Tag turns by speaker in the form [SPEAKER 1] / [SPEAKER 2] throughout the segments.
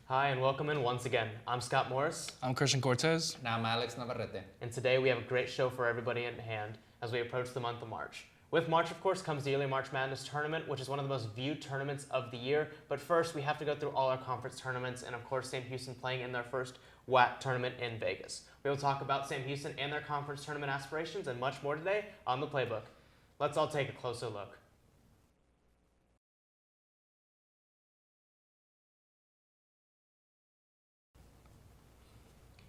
[SPEAKER 1] Hi, and welcome in once again. I'm Scott Morris,
[SPEAKER 2] I'm Christian Cortez.
[SPEAKER 3] And I'm Alex Navarrete.
[SPEAKER 1] and today we have a great show for everybody in hand as we approach the month of March. With March, of course, comes the yearly March Madness tournament, which is one of the most viewed tournaments of the year. But first, we have to go through all our conference tournaments, and of course, Sam Houston playing in their first WAC tournament in Vegas. We will talk about Sam Houston and their conference tournament aspirations and much more today on the Playbook. Let's all take a closer look.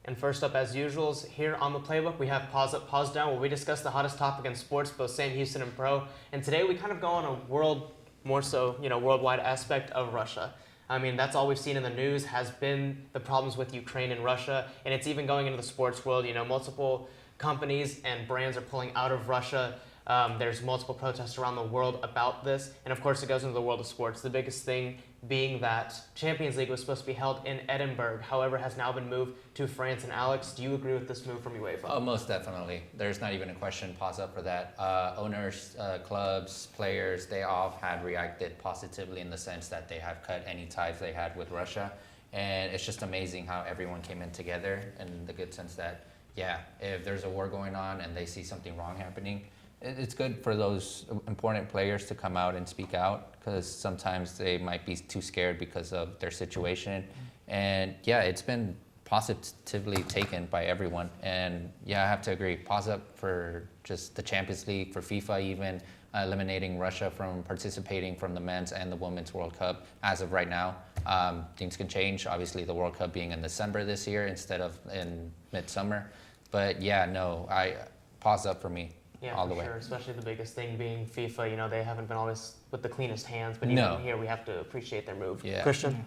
[SPEAKER 1] And first up, as usual, here on the Playbook, we have Pause Up, Pause Down, where we discuss the hottest topic in sports, both Sam Houston and pro. And today we kind of go on a worldwide aspect of Russia. I mean, that's all we've seen in the news has been the problems with Ukraine and Russia, and it's even going into the sports world. Multiple companies and brands are pulling out of Russia. There's multiple protests around the world about this, and of course it goes into the world of sports. The biggest thing being that Champions League was supposed to be held in Edinburgh, however has now been moved to France. And Alex, do you agree with this move from UEFA?
[SPEAKER 3] Oh, most definitely. There's not even a question. Pause up for that. Owners, clubs, players, they all have reacted positively in the sense that they have cut any ties they had with Russia. And it's just amazing how everyone came in together in the good sense that, yeah, if there's a war going on and they see something wrong happening, it's good for those important players to come out and speak out, because sometimes they might be too scared because of their situation. And yeah, it's been positively taken by everyone. And yeah, I have to agree. Pause up for just the Champions League, for FIFA even, eliminating Russia from participating from the men's and the women's World Cup as of right now. Things can change. Obviously, the World Cup being in December this year instead of in midsummer. But yeah, no, I pause up for me.
[SPEAKER 1] Yeah,
[SPEAKER 3] all
[SPEAKER 1] for
[SPEAKER 3] the way.
[SPEAKER 1] sure. Especially the biggest thing being FIFA. They haven't been always with the cleanest hands, but even here we have to appreciate their move.
[SPEAKER 3] Yeah.
[SPEAKER 1] Christian?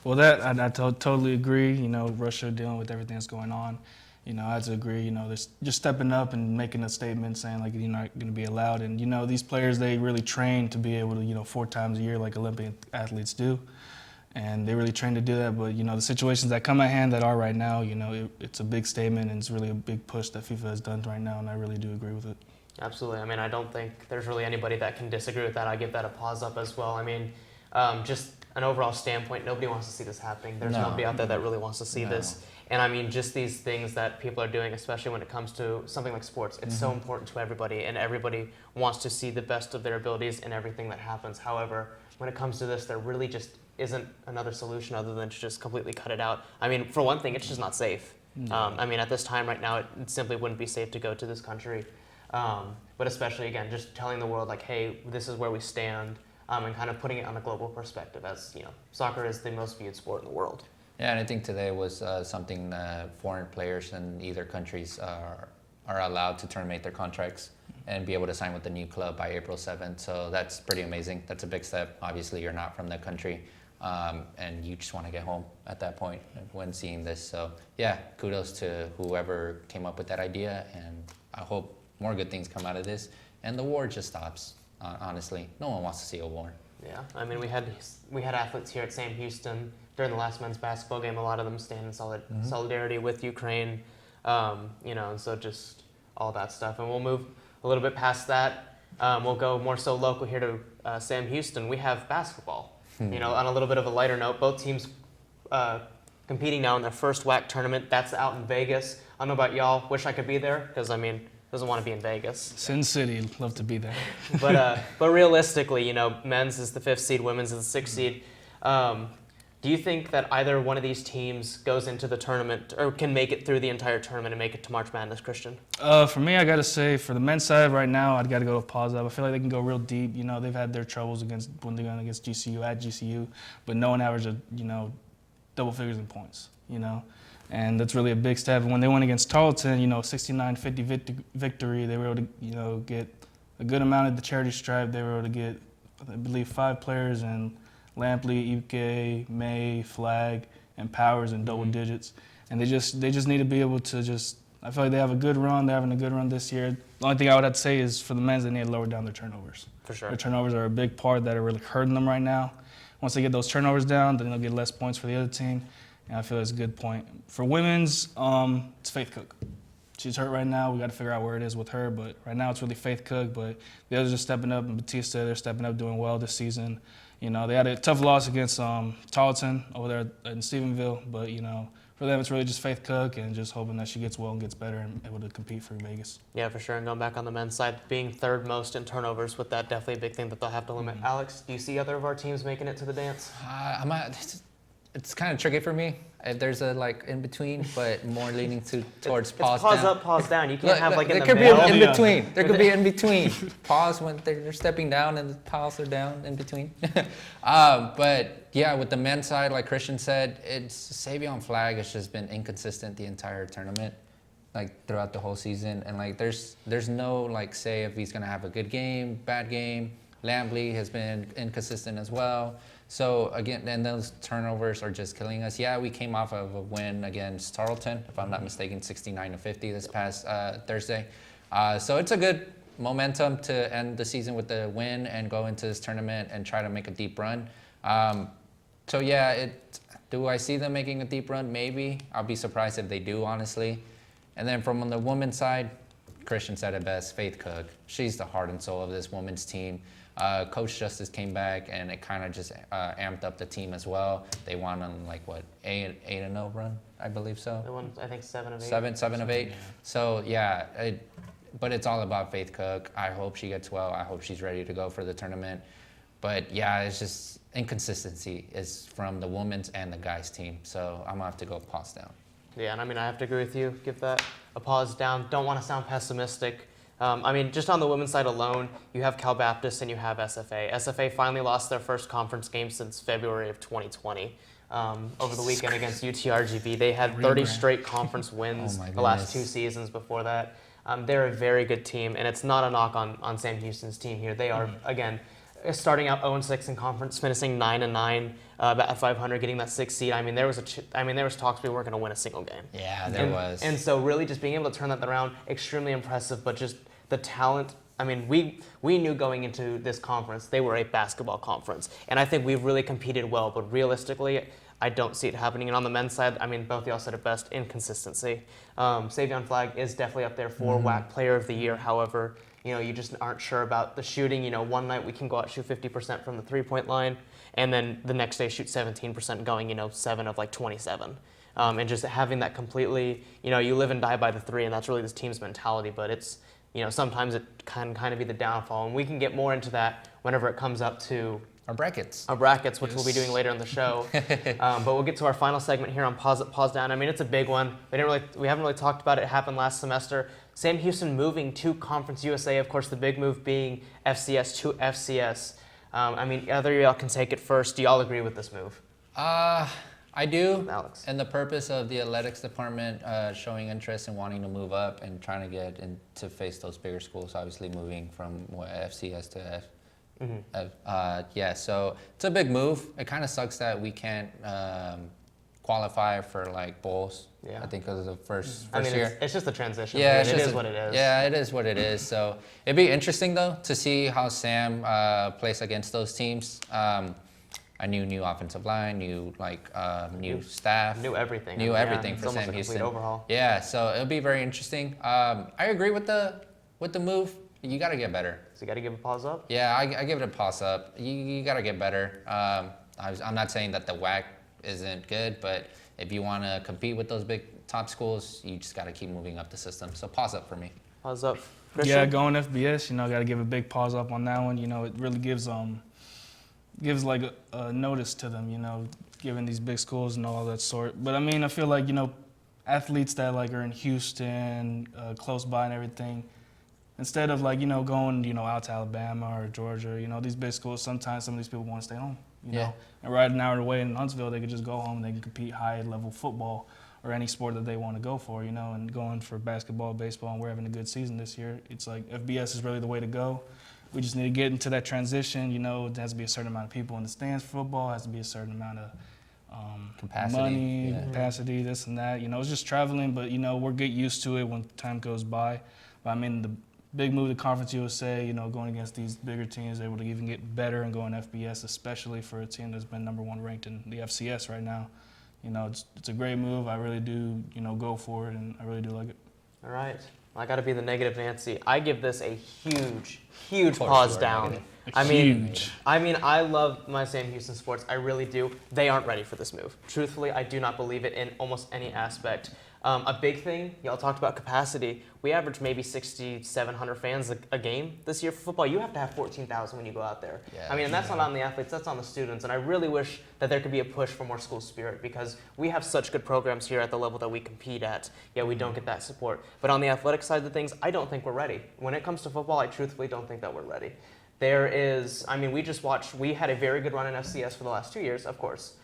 [SPEAKER 2] Well, I totally agree. Russia dealing with everything that's going on. I have to agree. They're just stepping up and making a statement saying like you're not going to be allowed. And these players, they really train to be able to 4 times a year like Olympic athletes do, and they really train to do that. But the situations that come at hand that are right now, it's a big statement, and it's really a big push that FIFA has done right now, and I really do agree with it.
[SPEAKER 1] Absolutely. I mean, I don't think there's really anybody that can disagree with that. I give that a pause up as well. I mean, just an overall standpoint, nobody wants to see this happening. There's nobody out there that really wants to see this. And I mean, just these things that people are doing, especially when it comes to something like sports, it's so important to everybody, and everybody wants to see the best of their abilities in everything that happens. However, when it comes to this, there really just isn't another solution other than to just completely cut it out. I mean, for one thing, it's just not safe. I mean, at this time right now, it simply wouldn't be safe to go to this country. But especially, again, just telling the world, like, hey, this is where we stand, and kind of putting it on a global perspective, as, soccer is the most viewed sport in the world.
[SPEAKER 3] Yeah, and I think today was something that foreign players in either countries are allowed to terminate their contracts and be able to sign with the new club by April 7th. So that's pretty amazing. That's a big step. Obviously, you're not from the country, and you just want to get home at that point when seeing this. So yeah, kudos to whoever came up with that idea, and I hope more good things come out of this, and the war just stops. Honestly, no one wants to see a war.
[SPEAKER 1] Yeah, I mean, we had athletes here at Sam Houston during the last men's basketball game. A lot of them stand in solidarity with Ukraine, and so just all that stuff. And we'll move a little bit past that. We'll go more so local here to Sam Houston. We have basketball. On a little bit of a lighter note, both teams competing now in their first WAC tournament. That's out in Vegas. I don't know about y'all. Wish I could be there, because I mean, doesn't want to be in Vegas.
[SPEAKER 2] Sin City, love to be there.
[SPEAKER 1] But realistically, men's is the 5th seed, women's is the 6th seed. Do you think that either one of these teams goes into the tournament or can make it through the entire tournament and make it to March Madness, Christian?
[SPEAKER 2] For me, I got to say, for the men's side right now, I'd got to go with pause up. I feel like they can go real deep. They've had their troubles when they're going against GCU at GCU, but no one averaged, double figures in points, And that's really a big step. And when they went against Tarleton, 69-50 victory, they were able to, get a good amount of the charity stripe. They were able to get, I believe, 5 players in Lampley, Ike, May, Flag, and Powers in double digits. And they just need to be able to I feel like they have a good run. They're having a good run this year. The only thing I would have to say is for the men's, they need to lower down their turnovers.
[SPEAKER 1] For sure.
[SPEAKER 2] Their turnovers are a big part that are really hurting them right now. Once they get those turnovers down, then they'll get less points for the other team. And I feel that's a good point. For women's, it's Faith Cook. She's hurt right now. We got to figure out where it is with her. But right now it's really Faith Cook. But the others are stepping up. And Batista, they're stepping up, doing well this season. You know, they had a tough loss against Tarleton over there in Stephenville, but, you know, for them it's really just Faith Cook and just hoping that she gets well and gets better and able to compete for Vegas.
[SPEAKER 1] Yeah, for sure. And going back on the men's side, being third most in turnovers, with that definitely a big thing that they'll have to limit. Alex, do you see other of our teams making it to the dance?
[SPEAKER 3] It's kind of tricky for me. If there's a in between, but more leaning towards pause
[SPEAKER 1] pause
[SPEAKER 3] down.
[SPEAKER 1] up, pause down. You can't have like in
[SPEAKER 3] there
[SPEAKER 1] the
[SPEAKER 3] could
[SPEAKER 1] middle.
[SPEAKER 3] be an in between. There could be an in between. Pause when they're stepping down and the piles are down in between. But yeah, with the men's side, like Christian said, it's Savion Flagg has just been inconsistent the entire tournament, throughout the whole season. And there's no say if he's gonna have a good game, bad game. Lambley has been inconsistent as well. So again, and those turnovers are just killing us. Yeah, we came off of a win against Tarleton, if I'm not mistaken, 69-50 this past Thursday. So it's a good momentum to end the season with the win and go into this tournament and try to make a deep run. So yeah, do I see them making a deep run? Maybe. I'll be surprised if they do, honestly. And then from on the women's side, Christian said it best, Faith Cook. She's the heart and soul of this women's team. Coach Justice came back, and it kind of just amped up the team as well. They won on 8-0 run, I believe so.
[SPEAKER 1] They won, I think, 7 of 8.
[SPEAKER 3] 7 of 8. So yeah, but it's all about Faith Cook. I hope she gets well. I hope she's ready to go for the tournament. But yeah, it's just inconsistency is from the women's and the guys team. So I'm gonna have to go pause down.
[SPEAKER 1] Yeah, and I mean, I have to agree with you. Give that a pause down. Don't want to sound pessimistic. I mean, just on the women's side alone, you have Cal Baptist and you have SFA. SFA finally lost their first conference game since February of 2020. Over the weekend against UTRGV. They had 30 straight conference wins the last 2 seasons before that. They're a very good team, and it's not a knock on Sam Houston's team here. They are, again, starting out 0-6 in conference, finishing 9-9 at 500, getting that 6th seed. I mean, there was talks we weren't going to win a single game.
[SPEAKER 3] Yeah, there was.
[SPEAKER 1] And so really just being able to turn that around, extremely impressive, but just the talent. I mean, we knew going into this conference they were a basketball conference, and I think we've really competed well, but realistically, I don't see it happening. And on the men's side, I mean, both of y'all said it best, inconsistency. Savion Flagg is definitely up there for WAC Player of the Year. However, you just aren't sure about the shooting. One night we can go out shoot 50% from the three-point line, and then the next day shoot 17% going, 7 of 27. And just having that completely, you live and die by the three, and that's really this team's mentality. But it's, sometimes it can kind of be the downfall. And we can get more into that whenever it comes up to
[SPEAKER 3] Our brackets.
[SPEAKER 1] which we'll be doing later in the show. But we'll get to our final segment here on Pause Up, Pause Down. I mean, it's a big one. We haven't really talked about it. It happened last semester. Sam Houston moving to Conference USA. Of course, the big move being FCS to FCS. I mean, either of y'all can take it first. Do y'all agree with this move?
[SPEAKER 3] I do.
[SPEAKER 1] Alex.
[SPEAKER 3] And the purpose of the athletics department showing interest and wanting to move up and trying to get in to face those bigger schools, obviously moving from FCS to yeah, so it's a big move. It kind of sucks that we can't qualify for bowls.
[SPEAKER 1] Yeah.
[SPEAKER 3] I think because of the first
[SPEAKER 1] I mean,
[SPEAKER 3] year.
[SPEAKER 1] It's just a transition.
[SPEAKER 3] Yeah,
[SPEAKER 1] it is what it is.
[SPEAKER 3] Yeah, it is what it is. So it'd be interesting though to see how Sam plays against those teams. A new offensive line, new staff,
[SPEAKER 1] New everything.
[SPEAKER 3] New everything
[SPEAKER 1] it's
[SPEAKER 3] for
[SPEAKER 1] almost
[SPEAKER 3] Sam
[SPEAKER 1] a
[SPEAKER 3] Houston.
[SPEAKER 1] complete overhaul.
[SPEAKER 3] Yeah, so it'll be very interesting. I agree with the move. You got to get better.
[SPEAKER 1] So you got to give a pause up.
[SPEAKER 3] Yeah, I give it a pause up. You got to get better. I'm not saying that the WAC isn't good, but if you want to compete with those big top schools, you just got to keep moving up the system. So pause up for me.
[SPEAKER 1] Pause up. Christian?
[SPEAKER 2] Yeah, going FBS, got to give a big pause up on that one. It really gives a notice to them, giving these big schools and all that sort. But I mean, I feel like, athletes that are in Houston, close by and everything, instead of going, out to Alabama or Georgia, these big schools, sometimes some of these people want to stay home,
[SPEAKER 3] Yeah.
[SPEAKER 2] And ride an hour away in Huntsville, they could just go home and they can compete high-level football or any sport that they want to go for, and going for basketball, baseball, and we're having a good season this year. It's like FBS is really the way to go. We just need to get into that transition, it has to be a certain amount of people in the stands for football, it has to be a certain amount of
[SPEAKER 3] Capacity,
[SPEAKER 2] money,
[SPEAKER 3] yeah.
[SPEAKER 2] capacity, this and that. It's just traveling, but, we'll get used to it when time goes by. But I mean, the big move to Conference USA, going against these bigger teams, able to even get better and go in FBS, especially for a team that's been #1 ranked in the FCS right now. It's a great move. I really do, go for it, and I really do like it.
[SPEAKER 1] All right. I got to be the negative Nancy. I give this a huge, huge
[SPEAKER 3] Course
[SPEAKER 1] pause
[SPEAKER 3] you are
[SPEAKER 1] down.
[SPEAKER 3] negative.
[SPEAKER 2] Huge.
[SPEAKER 1] I mean, I love my Sam Houston sports. I really do. They aren't ready for this move. Truthfully, I do not believe it in almost any aspect. A big thing, y'all talked about capacity. We average maybe 6,700 fans a game this year for football. You have to have 14,000 when you go out there.
[SPEAKER 3] Yeah,
[SPEAKER 1] I mean, and that's not on the athletes, that's on the students. And I really wish that there could be a push for more school spirit because we have such good programs here at the level that we compete at. Yeah, we don't get that support. But on the athletic side of things, I don't think we're ready. When it comes to football, I truthfully don't think that we're ready. There is, I mean, we had a very good run in FCS for the last 2 years, of course.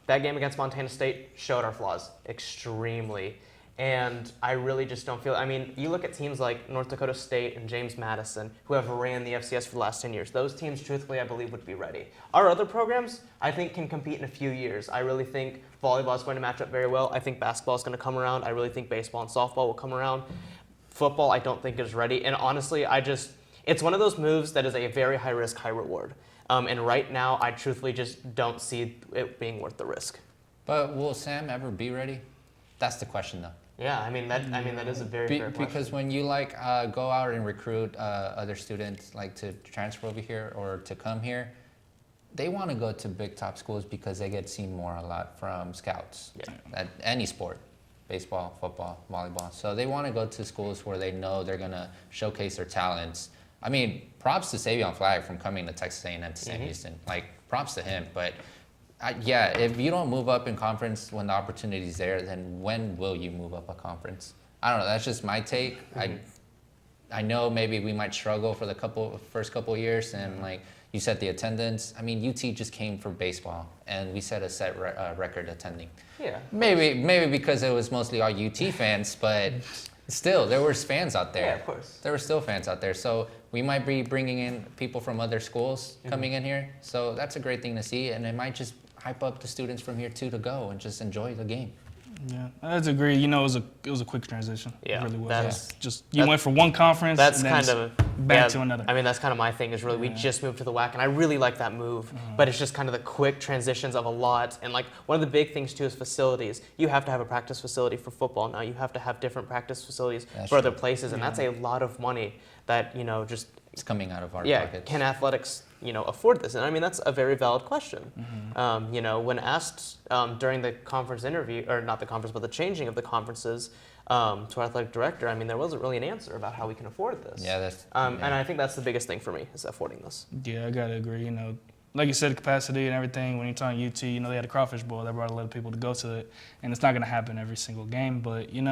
[SPEAKER 1] That game against Montana State showed our flaws extremely. And I really just don't feel, I mean, you look at teams like North Dakota State and James Madison, who have ran the FCS for the last 10 years. Those teams, truthfully, I believe would be ready. Our other programs, I think, can compete in a few years. I really think volleyball is going to match up very well. I think basketball is going to come around. I really think baseball and softball will come around. Football, I don't think is ready. And honestly, it's one of those moves that is a very high risk, high reward. And right now, I truthfully just don't see it being worth the risk.
[SPEAKER 3] But will Sam ever be ready? That's the question, though.
[SPEAKER 1] Yeah, I mean that is a very fair question.
[SPEAKER 3] Because when you go out and recruit other students to transfer over here or to come here, they want to go to big top schools because they get seen more a lot from scouts at any sport, baseball, football, volleyball. So they want to go to schools where they know they're gonna showcase their talents. I mean, props to Savion Flagg from coming to Texas A&M to Sam Houston. Props to him. But if you don't move up in conference when the opportunity's there, then when will you move up a conference? I don't know. That's just my take. I know maybe we might struggle for the first couple of years, and you said the attendance. I mean, UT just came for baseball, and we set a record attending. Yeah. Maybe because it was mostly all UT fans, but still, there were fans out there.
[SPEAKER 1] Yeah, of course.
[SPEAKER 3] There were still fans out there. So we might be bringing in people from other schools coming in here. So that's a great thing to see. And it might just hype up the students from here, too, to go and just enjoy the game.
[SPEAKER 2] Yeah, I agree. You know, it was a quick transition.
[SPEAKER 1] Yeah,
[SPEAKER 2] it really was. You went from one conference
[SPEAKER 1] that's
[SPEAKER 2] and
[SPEAKER 1] kind
[SPEAKER 2] then
[SPEAKER 1] of
[SPEAKER 2] back to another.
[SPEAKER 1] I mean, that's kind of my thing is really we just moved to the WAC, and I really like that move. But it's just kind of the quick transitions of a lot. And one of the big things too is facilities. You have to have a practice facility for football now. You have to have different practice facilities for other places, and that's a lot of money that just
[SPEAKER 3] it's coming out of our pockets.
[SPEAKER 1] Can athletics afford this? And I mean, that's a very valid question. When asked during the conference interview, or not the conference, but the changing of the conferences to our athletic director, I mean, there wasn't really an answer about how we can afford this.
[SPEAKER 3] Yeah,
[SPEAKER 1] and I think that's the biggest thing for me is affording this.
[SPEAKER 2] Yeah, I gotta agree. Like you said, capacity and everything. When you're talking UT, they had a crawfish bowl that brought a lot of people to go to it, and it's not gonna happen every single game. But you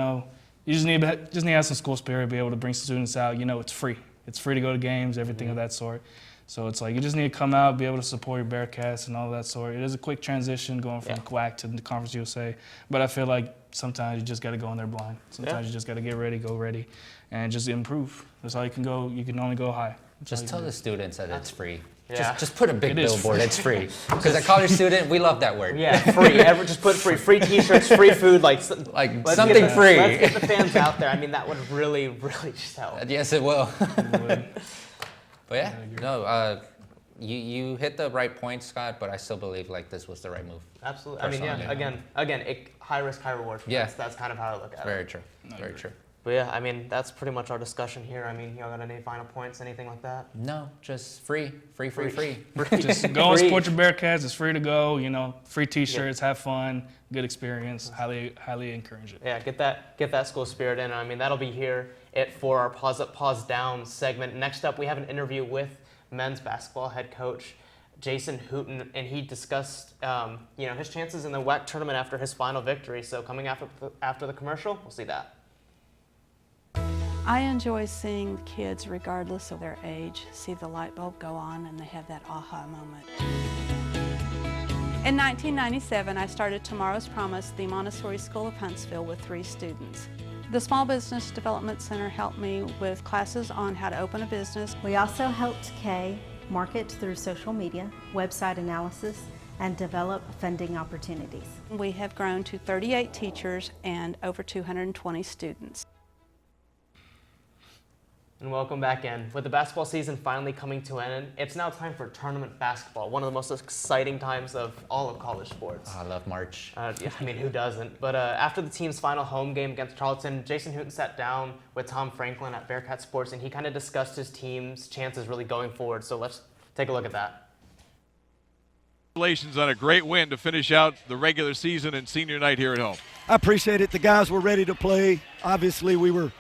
[SPEAKER 2] just need to have some school spirit, be able to bring students out. It's free. It's free to go to games, everything of that sort. So it's you just need to come out, be able to support your Bearcats and all that sort. It is a quick transition going from QUAC to the Conference USA. But I feel like sometimes you just got to go in there blind. Sometimes you just got to get ready, go ready, and just improve. That's all you can go. You can only go high.
[SPEAKER 3] Just tell the students that it's free.
[SPEAKER 1] Yeah.
[SPEAKER 3] Just put a big billboard. It's free. Because a college student, we love that word.
[SPEAKER 1] Yeah, free. Just put free. Free T-shirts, free food, something free. Let's get the fans out there. I mean, that would really, really just help.
[SPEAKER 3] Yes, it will. But yeah, no, you hit the right point, Scott. But I still believe this was the right move.
[SPEAKER 1] Absolutely. I mean, again, high risk, high reward.
[SPEAKER 3] Yeah,
[SPEAKER 1] that's kind of how I look at it.
[SPEAKER 3] Very true. Very true.
[SPEAKER 1] But yeah, I mean, that's pretty much our discussion here. I mean, y'all got any final points, anything like that?
[SPEAKER 3] No, just free.
[SPEAKER 2] Just go and support your Bearcats. It's free to go. Free T-shirts, have fun, good experience. Highly encourage it.
[SPEAKER 1] Yeah, get that school spirit in. I mean, that'll be here for our Pause Up, Pause Down segment. Next up, we have an interview with men's basketball head coach Jason Hooten, and he discussed his chances in the WAC tournament after his final victory. So coming after the commercial, we'll see that.
[SPEAKER 4] I enjoy seeing kids, regardless of their age, see the light bulb go on and they have that aha moment. In 1997, I started Tomorrow's Promise, the Montessori School of Huntsville, with 3 students. The Small Business Development Center helped me with classes on how to open a business.
[SPEAKER 5] We also helped Kay market through social media, website analysis, and develop funding opportunities.
[SPEAKER 4] We have grown to 38 teachers and over 220 students.
[SPEAKER 1] And welcome back in. With the basketball season finally coming to an end, it's now time for tournament basketball, one of the most exciting times of all of college sports.
[SPEAKER 3] Oh, I love March.
[SPEAKER 1] Yeah, I mean, who doesn't? But after the team's final home game against Charleston, Jason Hooten sat down with Tom Franklin at Bearcat Sports, and he kind of discussed his team's chances really going forward. So let's take a look at that.
[SPEAKER 6] Congratulations on a great win to finish out the regular season and senior night here at home.
[SPEAKER 7] I appreciate it. The guys were ready to play. Obviously, we were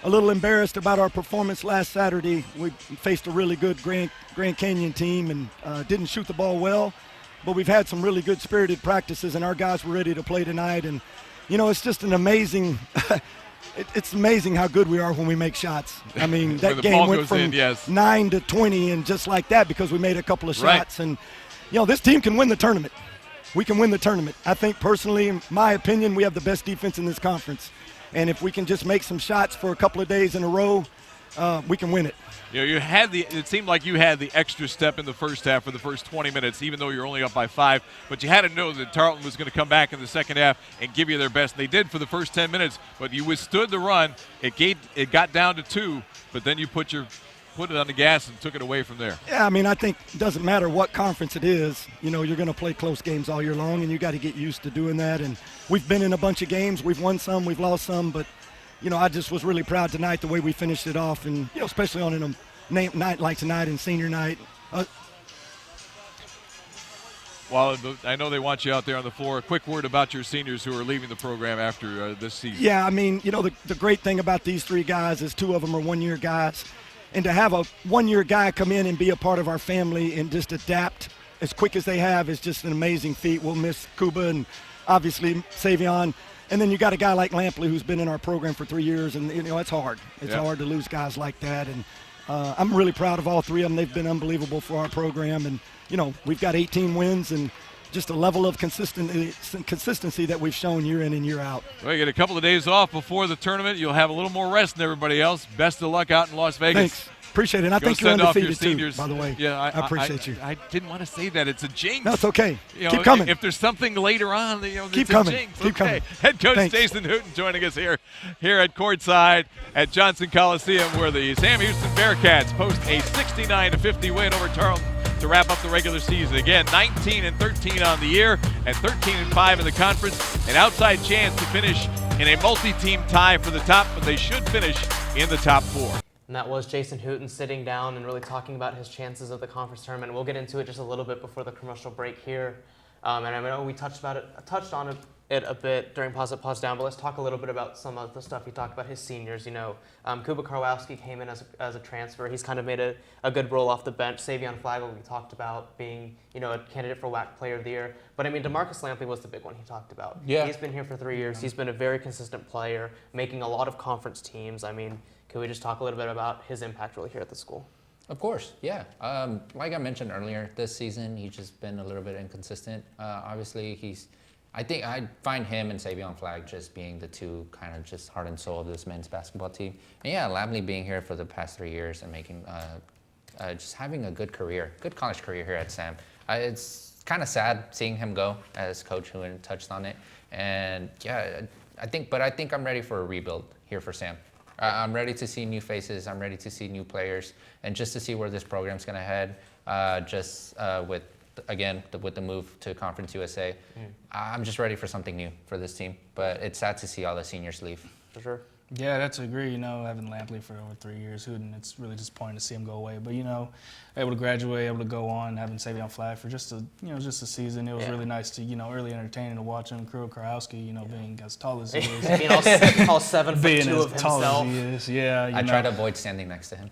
[SPEAKER 7] a little embarrassed about our performance last Saturday. We faced a really good Grand Canyon team and didn't shoot the ball well, but we've had some really good spirited practices, and our guys were ready to play tonight. And, you know, it's just an amazing it's amazing how good we are when we make shots. I mean, that game went from 9 to 20 and just like that because we made a couple of shots. Right. And, you know, this team can win the tournament. We can win the tournament. I think personally, in my opinion, we have the best defense in this conference. And if we can just make some shots for a couple of days in a row, we can win it.
[SPEAKER 6] You know, it seemed like you had the extra step in the first half for the first 20 minutes, even though you're only up by 5. But you had to know that Tarleton was going to come back in the second half and give you their best. And they did for the first 10 minutes, but you withstood the run. It got down to 2, but then you put it on the gas and took it away from there.
[SPEAKER 7] Yeah, I mean, I think it doesn't matter what conference it is. You know, you're going to play close games all year long, and you got to get used to doing that. And we've been in a bunch of games. We've won some, we've lost some, but, you know, I just was really proud tonight the way we finished it off, and, you know, especially on a night like tonight and senior night.
[SPEAKER 6] Well, I know they want you out there on the floor. A quick word about your seniors who are leaving the program after this season.
[SPEAKER 7] Yeah, I mean, you know, the great thing about these 3 guys is 2 of them are one-year guys. And to have a one-year guy come in and be a part of our family and just adapt as quick as they have is just an amazing feat. We'll miss Cuba and obviously Savion. And then you got a guy like Lampley who's been in our program for 3 years, and, you know, it's hard. It's hard to lose guys like that. And I'm really proud of all 3 of them. They've been unbelievable for our program. And, you know, we've got 18 wins and just a level of consistency that we've shown year in and year out.
[SPEAKER 6] Well, you get a couple of days off before the tournament. You'll have a little more rest than everybody else. Best of luck out in Las Vegas.
[SPEAKER 7] Thanks. Appreciate it. And I think you're undefeated too, by the way.
[SPEAKER 6] Yeah,
[SPEAKER 7] I appreciate you.
[SPEAKER 6] I didn't want to say that. It's a jinx.
[SPEAKER 7] No, it's okay.
[SPEAKER 6] You know,
[SPEAKER 7] keep coming.
[SPEAKER 6] If there's something later on, you know,
[SPEAKER 7] keep
[SPEAKER 6] it's
[SPEAKER 7] coming.
[SPEAKER 6] A jinx.
[SPEAKER 7] Keep coming.
[SPEAKER 6] Head coach
[SPEAKER 7] Thanks.
[SPEAKER 6] Jason Hooten joining us here at courtside at Johnson Coliseum, where the Sam Houston Bearcats post a 69-50 win over Tarleton to wrap up the regular season. Again, 19-13 on the year and 13-5 in the conference. An outside chance to finish in a multi-team tie for the top, but they should finish in the top 4.
[SPEAKER 1] And that was Jason Hooten sitting down and really talking about his chances of the conference tournament. We'll get into it just a little bit before the commercial break here. And I know we touched on it a bit during Pause Down, but let's talk a little bit about some of the stuff he talked about his seniors. You know, Kuba Karwowski came in as a transfer. He's kind of made a good role off the bench. Savion Flagel, we talked about being, you know, a candidate for WAC Player of the Year. But I mean, DeMarcus Lampley was the big one he talked about.
[SPEAKER 3] Yeah.
[SPEAKER 1] He's been here for 3 years. He's been a very consistent player, making a lot of conference teams. I mean, can we just talk a little bit about his impact really here at the school?
[SPEAKER 3] Of course, yeah. Like I mentioned earlier, this season he's just been a little bit inconsistent. Obviously, I think I find him and Savion Flagg just being the 2 kind of just heart and soul of this men's basketball team. And yeah, Lampley being here for the past 3 years and making just having a good career, good college career here at Sam. It's kind of sad seeing him go, as Coach Hooten touched on it. And yeah, I think I'm ready for a rebuild here for Sam. I'm ready to see new faces. I'm ready to see new players, and just to see where this program's going to head. With the move to Conference USA, I'm just ready for something new for this team. But it's sad to see all the seniors leave.
[SPEAKER 1] For sure.
[SPEAKER 2] Yeah, that's agree. You know, having Lampley for over 3 years, Hooten, it's really disappointing to see him go away. But, you know, able to graduate, able to go on, having Savion Flagg for just a season. It was really nice to, you know, really entertaining to watch him. Kuba Karwowski, you know, being as tall as he is.
[SPEAKER 1] Being all 7'2"
[SPEAKER 2] being
[SPEAKER 1] of
[SPEAKER 2] as tall
[SPEAKER 1] himself.
[SPEAKER 2] as he is, yeah.
[SPEAKER 3] I try to avoid standing next to him.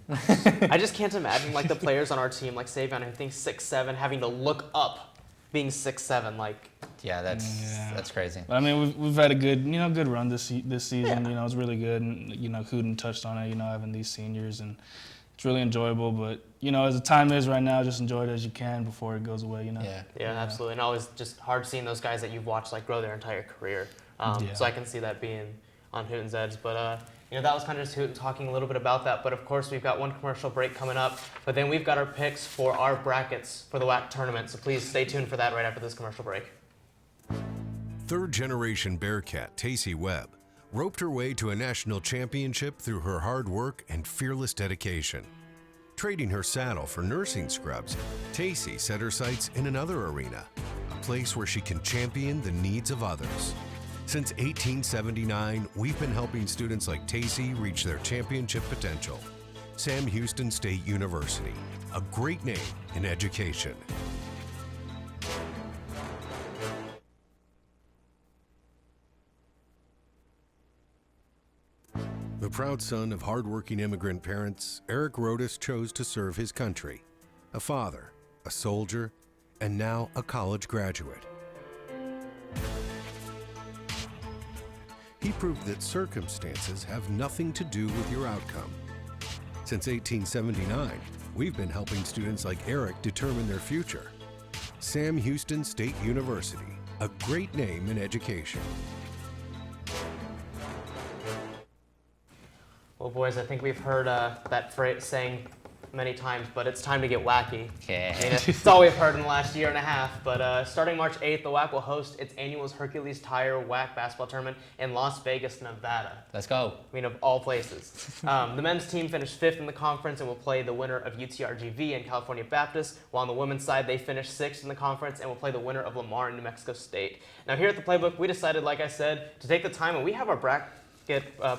[SPEAKER 1] I just can't imagine, like, the players on our team, like Savion, who thinks 6'7", having to look up being 6'7", like.
[SPEAKER 3] Yeah, that's crazy.
[SPEAKER 2] I mean, we've had a good run this season. Yeah. You know, it's really good. And, you know, Hooten touched on it. You know, having these seniors, and it's really enjoyable. But, you know, as the time is right now, just enjoy it as you can before it goes away. You know.
[SPEAKER 1] Yeah, absolutely. And always just hard seeing those guys that you've watched like grow their entire career. So I can see that being on Hooten's edge. But you know, that was kind of just Hooten talking a little bit about that. But of course, we've got one commercial break coming up. But then we've got our picks for our brackets for the WAC tournament. So please stay tuned for that right after this commercial break.
[SPEAKER 8] Third-generation Bearcat Tacey Webb roped her way to a national championship through her hard work and fearless dedication. Trading her saddle for nursing scrubs, Tacey set her sights in another arena, a place where she can champion the needs of others. Since 1879, we've been helping students like Tacey reach their championship potential. Sam Houston State University, a great name in education. The proud son of hardworking immigrant parents, Eric Rodas chose to serve his country. A father, a soldier, and now a college graduate. He proved that circumstances have nothing to do with your outcome. Since 1879, we've been helping students like Eric determine their future. Sam Houston State University, a great name in education.
[SPEAKER 1] Well, boys, I think we've heard that phrase saying many times, but it's time to get wacky.
[SPEAKER 3] Okay.
[SPEAKER 1] I mean, it's all we've heard in the last year and a half. But starting March 8th, the WAC will host its annual Hercules Tire WAC basketball tournament in Las Vegas, Nevada.
[SPEAKER 3] Let's go.
[SPEAKER 1] I mean, of all places. The men's team finished 5th in the conference and will play the winner of UTRGV and California Baptist, while on the women's side, they finished 6th in the conference and will play the winner of Lamar and New Mexico State. Now, here at the Playbook, we decided, like I said, to take the time, and we have our bracket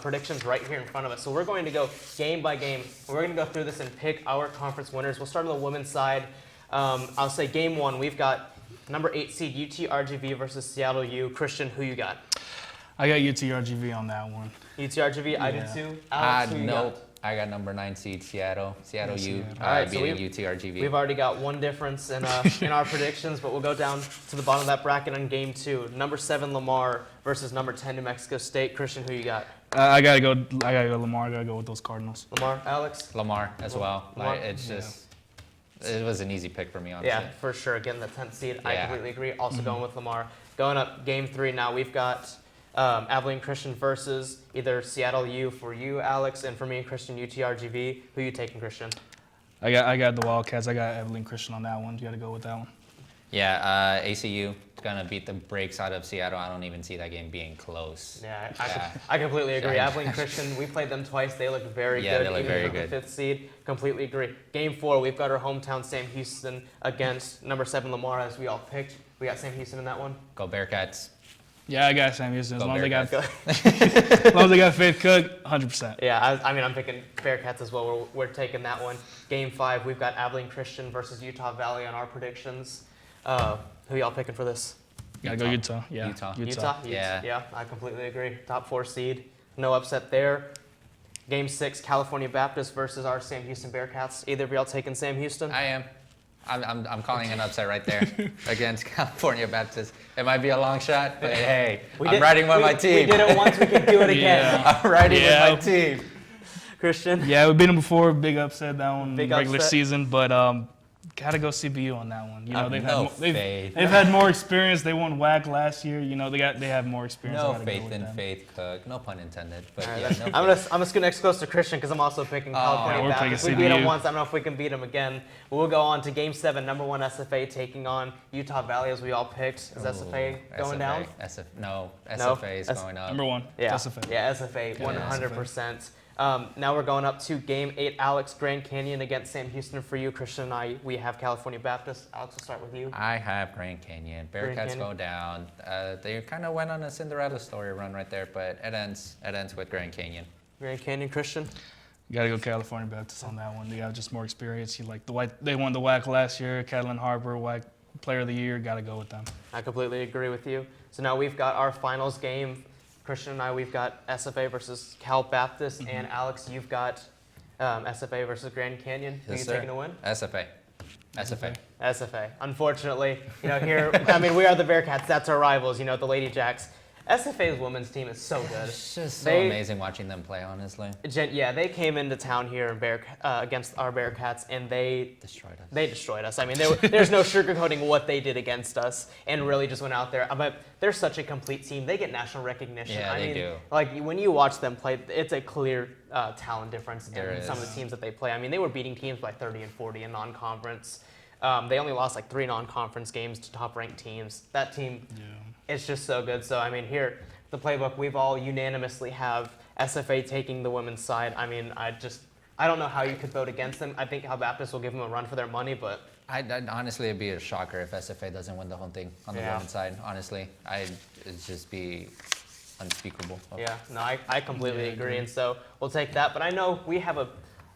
[SPEAKER 1] predictions right here in front of us. So we're going to go game by game. We're going to go through this and pick our conference winners. We'll start on the women's side. I'll say game 1, we've got number 8 seed UTRGV versus Seattle U. Christian, who you got?
[SPEAKER 2] I got UTRGV on that one.
[SPEAKER 1] UTRGV, I did too. Alex, who you
[SPEAKER 3] Nope.
[SPEAKER 1] got?
[SPEAKER 3] I got number 9 seed Seattle U.
[SPEAKER 2] Seattle.
[SPEAKER 1] All right, so
[SPEAKER 3] beating UTRGV.
[SPEAKER 1] We've already got one difference in our predictions, but we'll go down to the bottom of that bracket on game 2. Number 7 Lamar versus number 10 New Mexico State. Christian, who you got?
[SPEAKER 2] I gotta go Lamar. I gotta go with those Cardinals.
[SPEAKER 1] Lamar, Alex?
[SPEAKER 3] Lamar as well.
[SPEAKER 1] Lamar?
[SPEAKER 3] Like, it's just, it was an easy pick for me, honestly.
[SPEAKER 1] Yeah, for sure. Getting the 10th seed, I
[SPEAKER 3] Yeah.
[SPEAKER 1] completely agree. Also going with Lamar. Going up game 3 now, we've got Abilene Christian versus either Seattle U for you, Alex, and for me and Christian, UTRGV. Who you taking, Christian?
[SPEAKER 2] I got the Wildcats. I got Evelyn Christian on that one. You gotta go with that one.
[SPEAKER 3] Yeah, ACU is going to beat the brakes out of Seattle. I don't even see that game being close.
[SPEAKER 1] Yeah,
[SPEAKER 3] Yeah.
[SPEAKER 1] I completely agree.
[SPEAKER 3] Yeah.
[SPEAKER 1] Abilene Christian, we played them twice. They look very
[SPEAKER 3] Yeah,
[SPEAKER 1] good.
[SPEAKER 3] they look
[SPEAKER 1] even
[SPEAKER 3] very
[SPEAKER 1] for
[SPEAKER 3] good.
[SPEAKER 1] the 5th seed. Completely agree. Game 4, we've got our hometown Sam Houston against number 7 Lamar, as we all picked. We got Sam Houston in that one.
[SPEAKER 3] Go Bearcats.
[SPEAKER 2] Yeah, I got Sam Houston. As
[SPEAKER 3] Go
[SPEAKER 2] long as they got,
[SPEAKER 3] Bearcats.
[SPEAKER 2] as long as they got Faith Cook, 100%.
[SPEAKER 1] Yeah, I mean, I'm picking Bearcats as well. We're taking that one. Game 5, we've got Abilene Christian versus Utah Valley on our predictions. Who y'all picking for this?
[SPEAKER 2] Gotta go Utah. Yeah,
[SPEAKER 3] Utah. Yeah.
[SPEAKER 1] Yeah, I completely agree. Top 4 seed. No upset there. Game 6, California Baptist versus our Sam Houston Bearcats. Either of y'all taking Sam Houston?
[SPEAKER 3] I am. I'm calling an upset right there against California Baptist. It might be a long shot, but hey, I'm riding with my team.
[SPEAKER 1] We did it once, we can do it again.
[SPEAKER 2] Yeah.
[SPEAKER 3] I'm riding with my team.
[SPEAKER 1] Christian?
[SPEAKER 2] Yeah, we've beat them before. Big upset that one.
[SPEAKER 1] Big
[SPEAKER 2] regular
[SPEAKER 1] upset.
[SPEAKER 2] season, but gotta go CBU on that one. You know, they've had more experience. They won WAC last year. You know, they have more experience.
[SPEAKER 3] No
[SPEAKER 2] I gotta go
[SPEAKER 3] faith
[SPEAKER 2] with
[SPEAKER 3] in
[SPEAKER 2] them.
[SPEAKER 3] Faith Cook. No pun intended. But
[SPEAKER 1] All right,
[SPEAKER 3] yeah,
[SPEAKER 1] I'm
[SPEAKER 3] no
[SPEAKER 1] just gonna next close to Christian because I'm also picking California
[SPEAKER 2] we're
[SPEAKER 1] Baptist. We
[SPEAKER 2] picking
[SPEAKER 1] beat them
[SPEAKER 2] CBU.
[SPEAKER 1] once. I don't know if we can beat them again. But we'll go on to Game 7, number 1 SFA taking on Utah Valley as we all picked. Is SFA going down?
[SPEAKER 3] No, SFA is
[SPEAKER 1] S-
[SPEAKER 3] going up.
[SPEAKER 2] Number 1.
[SPEAKER 1] Yeah,
[SPEAKER 2] SFA.
[SPEAKER 1] yeah, SFA, 100%. Now we're going up to Game 8, Alex, Grand Canyon against Sam Houston for you. Christian and I, we have California Baptist. Alex, we'll start with you.
[SPEAKER 3] I have Grand Canyon. Bearcats
[SPEAKER 1] Canyon.
[SPEAKER 3] go down. They kind of went on a Cinderella story run right there, but it ends with Grand Canyon.
[SPEAKER 1] Grand Canyon, Christian.
[SPEAKER 2] You gotta go California Baptist on that one. They got just more experience. They won the WAC last year. Catalan Harbor WAC Player of the Year. Gotta go with them.
[SPEAKER 1] I completely agree with you. So now we've got our finals game. Christian and I, we've got SFA versus Cal Baptist, and Alex, you've got SFA versus Grand Canyon. Who
[SPEAKER 3] Yes,
[SPEAKER 1] you
[SPEAKER 3] sir.
[SPEAKER 1] taking to win?
[SPEAKER 3] SFA.
[SPEAKER 1] SFA. Unfortunately, here, I mean, we are the Bearcats. That's our rivals, the Lady Jacks. SFA's women's team is so good.
[SPEAKER 3] It's just so
[SPEAKER 1] They-
[SPEAKER 3] amazing watching them play, honestly.
[SPEAKER 1] Yeah, they came into town here in against our Bearcats, and they
[SPEAKER 3] Destroyed us.
[SPEAKER 1] destroyed us. I mean, there's no sugarcoating what they did against us, and really just went out there. But they're such a complete team. They get national recognition.
[SPEAKER 3] Yeah,
[SPEAKER 1] I
[SPEAKER 3] they
[SPEAKER 1] mean,
[SPEAKER 3] do.
[SPEAKER 1] Like when you watch them play, it's a clear talent difference
[SPEAKER 3] There
[SPEAKER 1] in some of
[SPEAKER 3] is.
[SPEAKER 1] the teams that they play. I mean, they were beating teams by 30 and 40 in non-conference. They only lost like 3 non-conference games to top-ranked teams. That team, it's just so good. So I mean, here the playbook, we've all unanimously have SFA taking the women's side. I mean, I don't know how you could vote against them. I think Cal Baptist will give them a run for their money, but
[SPEAKER 3] I'd honestly, it'd be a shocker if SFA doesn't win the whole thing on the women's side. Honestly, it'd just be unspeakable.
[SPEAKER 1] yeah, no, I completely agree, and so we'll take that. But I know we have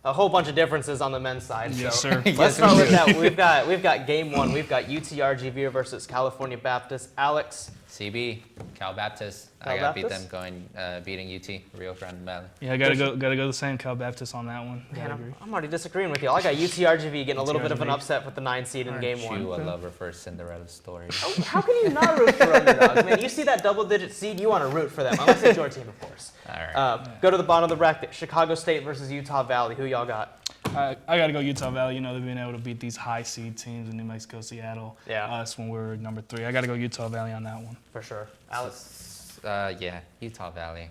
[SPEAKER 1] a whole bunch of differences on the men's side.
[SPEAKER 2] Yes,
[SPEAKER 1] so
[SPEAKER 2] sir.
[SPEAKER 1] Let's start with that. We've got game 1. We've got UTRGV versus California Baptist. Alex.
[SPEAKER 3] CB, Cal Baptist.
[SPEAKER 1] Cal
[SPEAKER 3] I gotta beat
[SPEAKER 1] Baptist?
[SPEAKER 3] them beating UT, Rio Grande Valley.
[SPEAKER 2] Yeah, I gotta go the same Cal Baptist on that one.
[SPEAKER 1] Man,
[SPEAKER 2] Gotta agree.
[SPEAKER 1] I'm already disagreeing with you. I got UTRGV getting a little bit of an
[SPEAKER 2] UTRGV.
[SPEAKER 1] upset with the 9 seed in game 1.
[SPEAKER 3] You a lover for Cinderella story.
[SPEAKER 1] Oh, how can you not root for underdogs, man? You see that double-digit seed, you want to root for them, unless it's your team, of course.
[SPEAKER 3] All right.
[SPEAKER 1] Go to the bottom of the bracket. Chicago State versus Utah Valley. Who y'all got?
[SPEAKER 2] I got to go Utah Valley. You know, they've been able to beat these high seed teams in New Mexico, Seattle.
[SPEAKER 1] Yeah.
[SPEAKER 2] Us when we were number 3. I got to go Utah Valley on that one.
[SPEAKER 1] For sure. Alex.
[SPEAKER 3] Yeah, Utah Valley.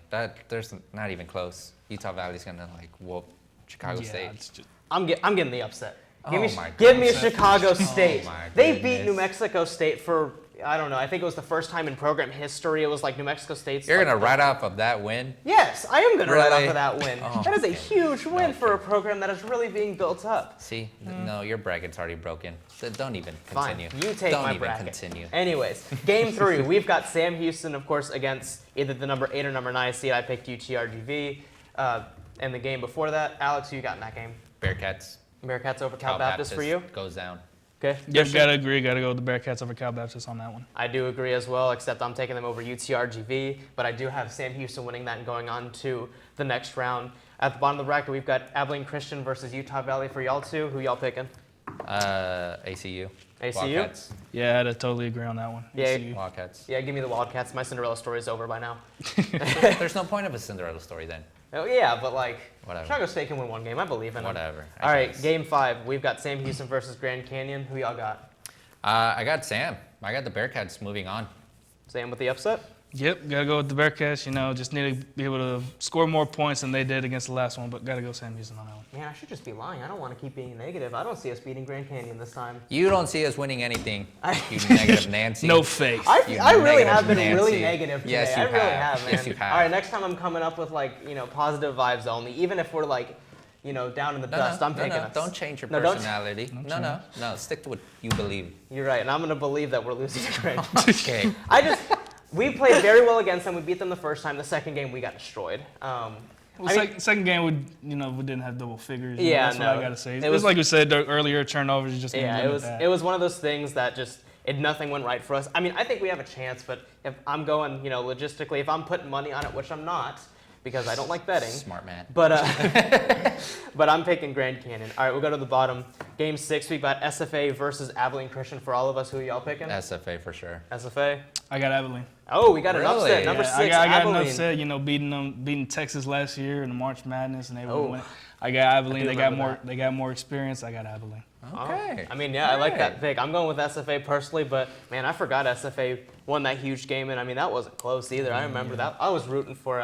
[SPEAKER 3] There's not even close. Utah Valley's gonna whoop Chicago
[SPEAKER 2] Yeah,
[SPEAKER 3] State.
[SPEAKER 2] it's just,
[SPEAKER 1] I'm getting the upset. Give
[SPEAKER 3] Oh
[SPEAKER 1] me,
[SPEAKER 3] my
[SPEAKER 1] give me a
[SPEAKER 2] goodness.
[SPEAKER 1] Chicago State.
[SPEAKER 3] my
[SPEAKER 1] They beat
[SPEAKER 3] goodness.
[SPEAKER 1] New Mexico State for, I don't know, I think it was the first time in program history. It was like New Mexico State's.
[SPEAKER 3] You're
[SPEAKER 1] like,
[SPEAKER 3] gonna write off of that win?
[SPEAKER 1] Yes, I am going to write off
[SPEAKER 3] Really?
[SPEAKER 1] of that win.
[SPEAKER 3] Oh,
[SPEAKER 1] that is a
[SPEAKER 3] okay.
[SPEAKER 1] huge win for a program that is really being built up.
[SPEAKER 3] See, no, your bracket's already broken. So don't even
[SPEAKER 1] Fine,
[SPEAKER 3] continue.
[SPEAKER 1] you take
[SPEAKER 3] don't
[SPEAKER 1] my
[SPEAKER 3] even
[SPEAKER 1] bracket.
[SPEAKER 3] continue.
[SPEAKER 1] Anyways, game 3, we've got Sam Houston, of course, against either the number 8 or number 9 seed. I picked UTRGV. And the game before that, Alex, who you got in that game?
[SPEAKER 3] Bearcats.
[SPEAKER 1] Bearcats over Cal Baptist for you?
[SPEAKER 3] goes down.
[SPEAKER 1] Okay.
[SPEAKER 2] yep,
[SPEAKER 1] Christian?
[SPEAKER 2] gotta agree. Gotta go with the Bearcats over Cal Baptist on that one.
[SPEAKER 1] I do agree as well, except I'm taking them over UTRGV, but I do have Sam Houston winning that and going on to the next round. At the bottom of the bracket, we've got Abilene Christian versus Utah Valley for y'all two. Who y'all picking?
[SPEAKER 3] ACU.
[SPEAKER 1] ACU?
[SPEAKER 3] Wildcats.
[SPEAKER 2] Yeah, I'd totally agree on that one.
[SPEAKER 1] Yeah.
[SPEAKER 2] ECU.
[SPEAKER 3] Wildcats.
[SPEAKER 1] Yeah, give me the Wildcats. My Cinderella story is over by now.
[SPEAKER 3] There's no point of a Cinderella story then.
[SPEAKER 1] Oh, yeah, but like,
[SPEAKER 3] Whatever.
[SPEAKER 1] Chicago State can win one game. I believe in them.
[SPEAKER 3] Whatever.
[SPEAKER 1] All right,
[SPEAKER 3] guess.
[SPEAKER 1] game 5. We've got Sam Houston versus Grand Canyon. Who y'all got?
[SPEAKER 3] I got Sam. I got the Bearcats moving on.
[SPEAKER 1] Sam with the upset?
[SPEAKER 2] Yep, gotta go with the Bearcats. You know, just need to be able to score more points than they did against the last one, but gotta go Sam Houston on that one.
[SPEAKER 1] Man, I should just be lying. I don't want to keep being negative. I don't see us beating Grand Canyon this time.
[SPEAKER 3] You don't see us winning anything, you negative Nancy.
[SPEAKER 2] No faith.
[SPEAKER 3] You
[SPEAKER 1] I really
[SPEAKER 3] negative
[SPEAKER 1] have been
[SPEAKER 3] Nancy.
[SPEAKER 1] really negative today.
[SPEAKER 3] Yes, you
[SPEAKER 1] I really
[SPEAKER 3] have.
[SPEAKER 1] have, man.
[SPEAKER 3] Yes, you have.
[SPEAKER 1] All right, next time I'm coming up with like, positive vibes only. Even if we're like, down in the dust, I'm taking us.
[SPEAKER 3] Don't change your
[SPEAKER 1] No, don't-
[SPEAKER 3] personality. No, stick to what you believe.
[SPEAKER 1] You're right, and I'm going to believe that we're losing to Grand
[SPEAKER 3] Okay.
[SPEAKER 1] We played very well against them. We beat them the first time. The second game, we got destroyed.
[SPEAKER 2] Well,
[SPEAKER 1] I mean-
[SPEAKER 2] second game, we didn't have double figures.
[SPEAKER 1] Yeah,
[SPEAKER 2] that's what
[SPEAKER 1] no.
[SPEAKER 2] I gotta say.
[SPEAKER 1] It
[SPEAKER 2] It
[SPEAKER 1] was-
[SPEAKER 2] was like we said earlier, turnovers just
[SPEAKER 1] Yeah,
[SPEAKER 2] gonna limit that.
[SPEAKER 1] it was one of those things that just nothing went right for us. I mean, I think we have a chance, but if I'm going, logistically, if I'm putting money on it, which I'm not, because I don't like betting.
[SPEAKER 3] Smart man.
[SPEAKER 1] But but I'm picking Grand Canyon. All right, we'll go to the bottom. Game 6, we've got SFA versus Abilene Christian for all of us. Who are y'all picking?
[SPEAKER 3] SFA for sure.
[SPEAKER 1] SFA.
[SPEAKER 2] I got Abilene.
[SPEAKER 1] Oh, we got an
[SPEAKER 3] Really?
[SPEAKER 1] upset. Number
[SPEAKER 2] Yeah,
[SPEAKER 1] 6,
[SPEAKER 2] I got
[SPEAKER 1] Abilene.
[SPEAKER 2] an upset. Beating Texas last year in the March Madness, and they
[SPEAKER 1] Oh.
[SPEAKER 2] won. I got Abilene.
[SPEAKER 1] do
[SPEAKER 2] They got
[SPEAKER 1] remember
[SPEAKER 2] more.
[SPEAKER 1] that.
[SPEAKER 2] They got more experience. I got Abilene.
[SPEAKER 3] Okay.
[SPEAKER 1] I mean, yeah, I like that
[SPEAKER 3] Alright.
[SPEAKER 1] pick. I'm going with SFA personally, but man, I forgot SFA won that huge game, and I mean that wasn't close either. I remember that. I was rooting for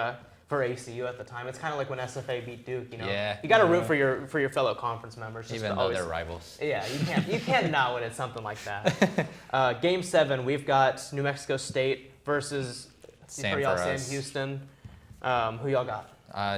[SPEAKER 1] ACU at the time. It's kind of like when SFA beat Duke.
[SPEAKER 3] Yeah.
[SPEAKER 1] You got to root for your fellow conference members. just
[SPEAKER 3] Even
[SPEAKER 1] to
[SPEAKER 3] though
[SPEAKER 1] always,
[SPEAKER 3] they're rivals.
[SPEAKER 1] Yeah, you can't not when it's something like that. Game 7, we've got New Mexico State versus
[SPEAKER 3] Same
[SPEAKER 1] for y'all,
[SPEAKER 3] for
[SPEAKER 1] Sam
[SPEAKER 3] us.
[SPEAKER 1] Houston. Who y'all got?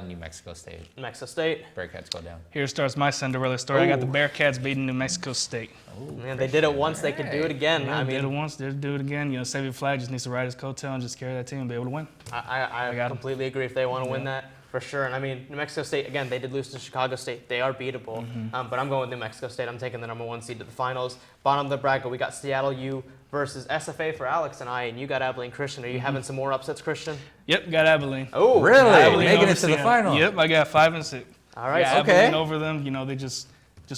[SPEAKER 3] New Mexico State.
[SPEAKER 1] New Mexico State.
[SPEAKER 3] Bearcats go down.
[SPEAKER 2] Here starts my Cinderella story. I got the
[SPEAKER 1] Ooh.
[SPEAKER 2] Bearcats beating New Mexico State.
[SPEAKER 1] Man, they did it once. They could do it again.
[SPEAKER 2] Yeah,
[SPEAKER 1] I
[SPEAKER 2] did it
[SPEAKER 1] mean,
[SPEAKER 2] once, did do it again. Xavier Flag just needs to ride his coattail and just carry that team and be able to win.
[SPEAKER 1] I
[SPEAKER 2] got 'em.
[SPEAKER 1] completely agree if they want to win that. For sure. And I mean, New Mexico State, again, they did lose to Chicago State. They are beatable. But I'm going with New Mexico State. I'm taking the number 1 seed to the finals. Bottom of the bracket, we got Seattle U versus SFA for Alex and I, and you got Abilene Christian. Are you having some more upsets, Christian?
[SPEAKER 2] Yep, got Abilene.
[SPEAKER 1] Oh,
[SPEAKER 3] Really?
[SPEAKER 2] Abilene
[SPEAKER 3] Making
[SPEAKER 2] over
[SPEAKER 3] it to the
[SPEAKER 2] Seattle.
[SPEAKER 3] final.
[SPEAKER 2] Yep, I got 5 and 6.
[SPEAKER 1] All right.
[SPEAKER 2] Yeah,
[SPEAKER 3] okay.
[SPEAKER 2] Abilene over them. They just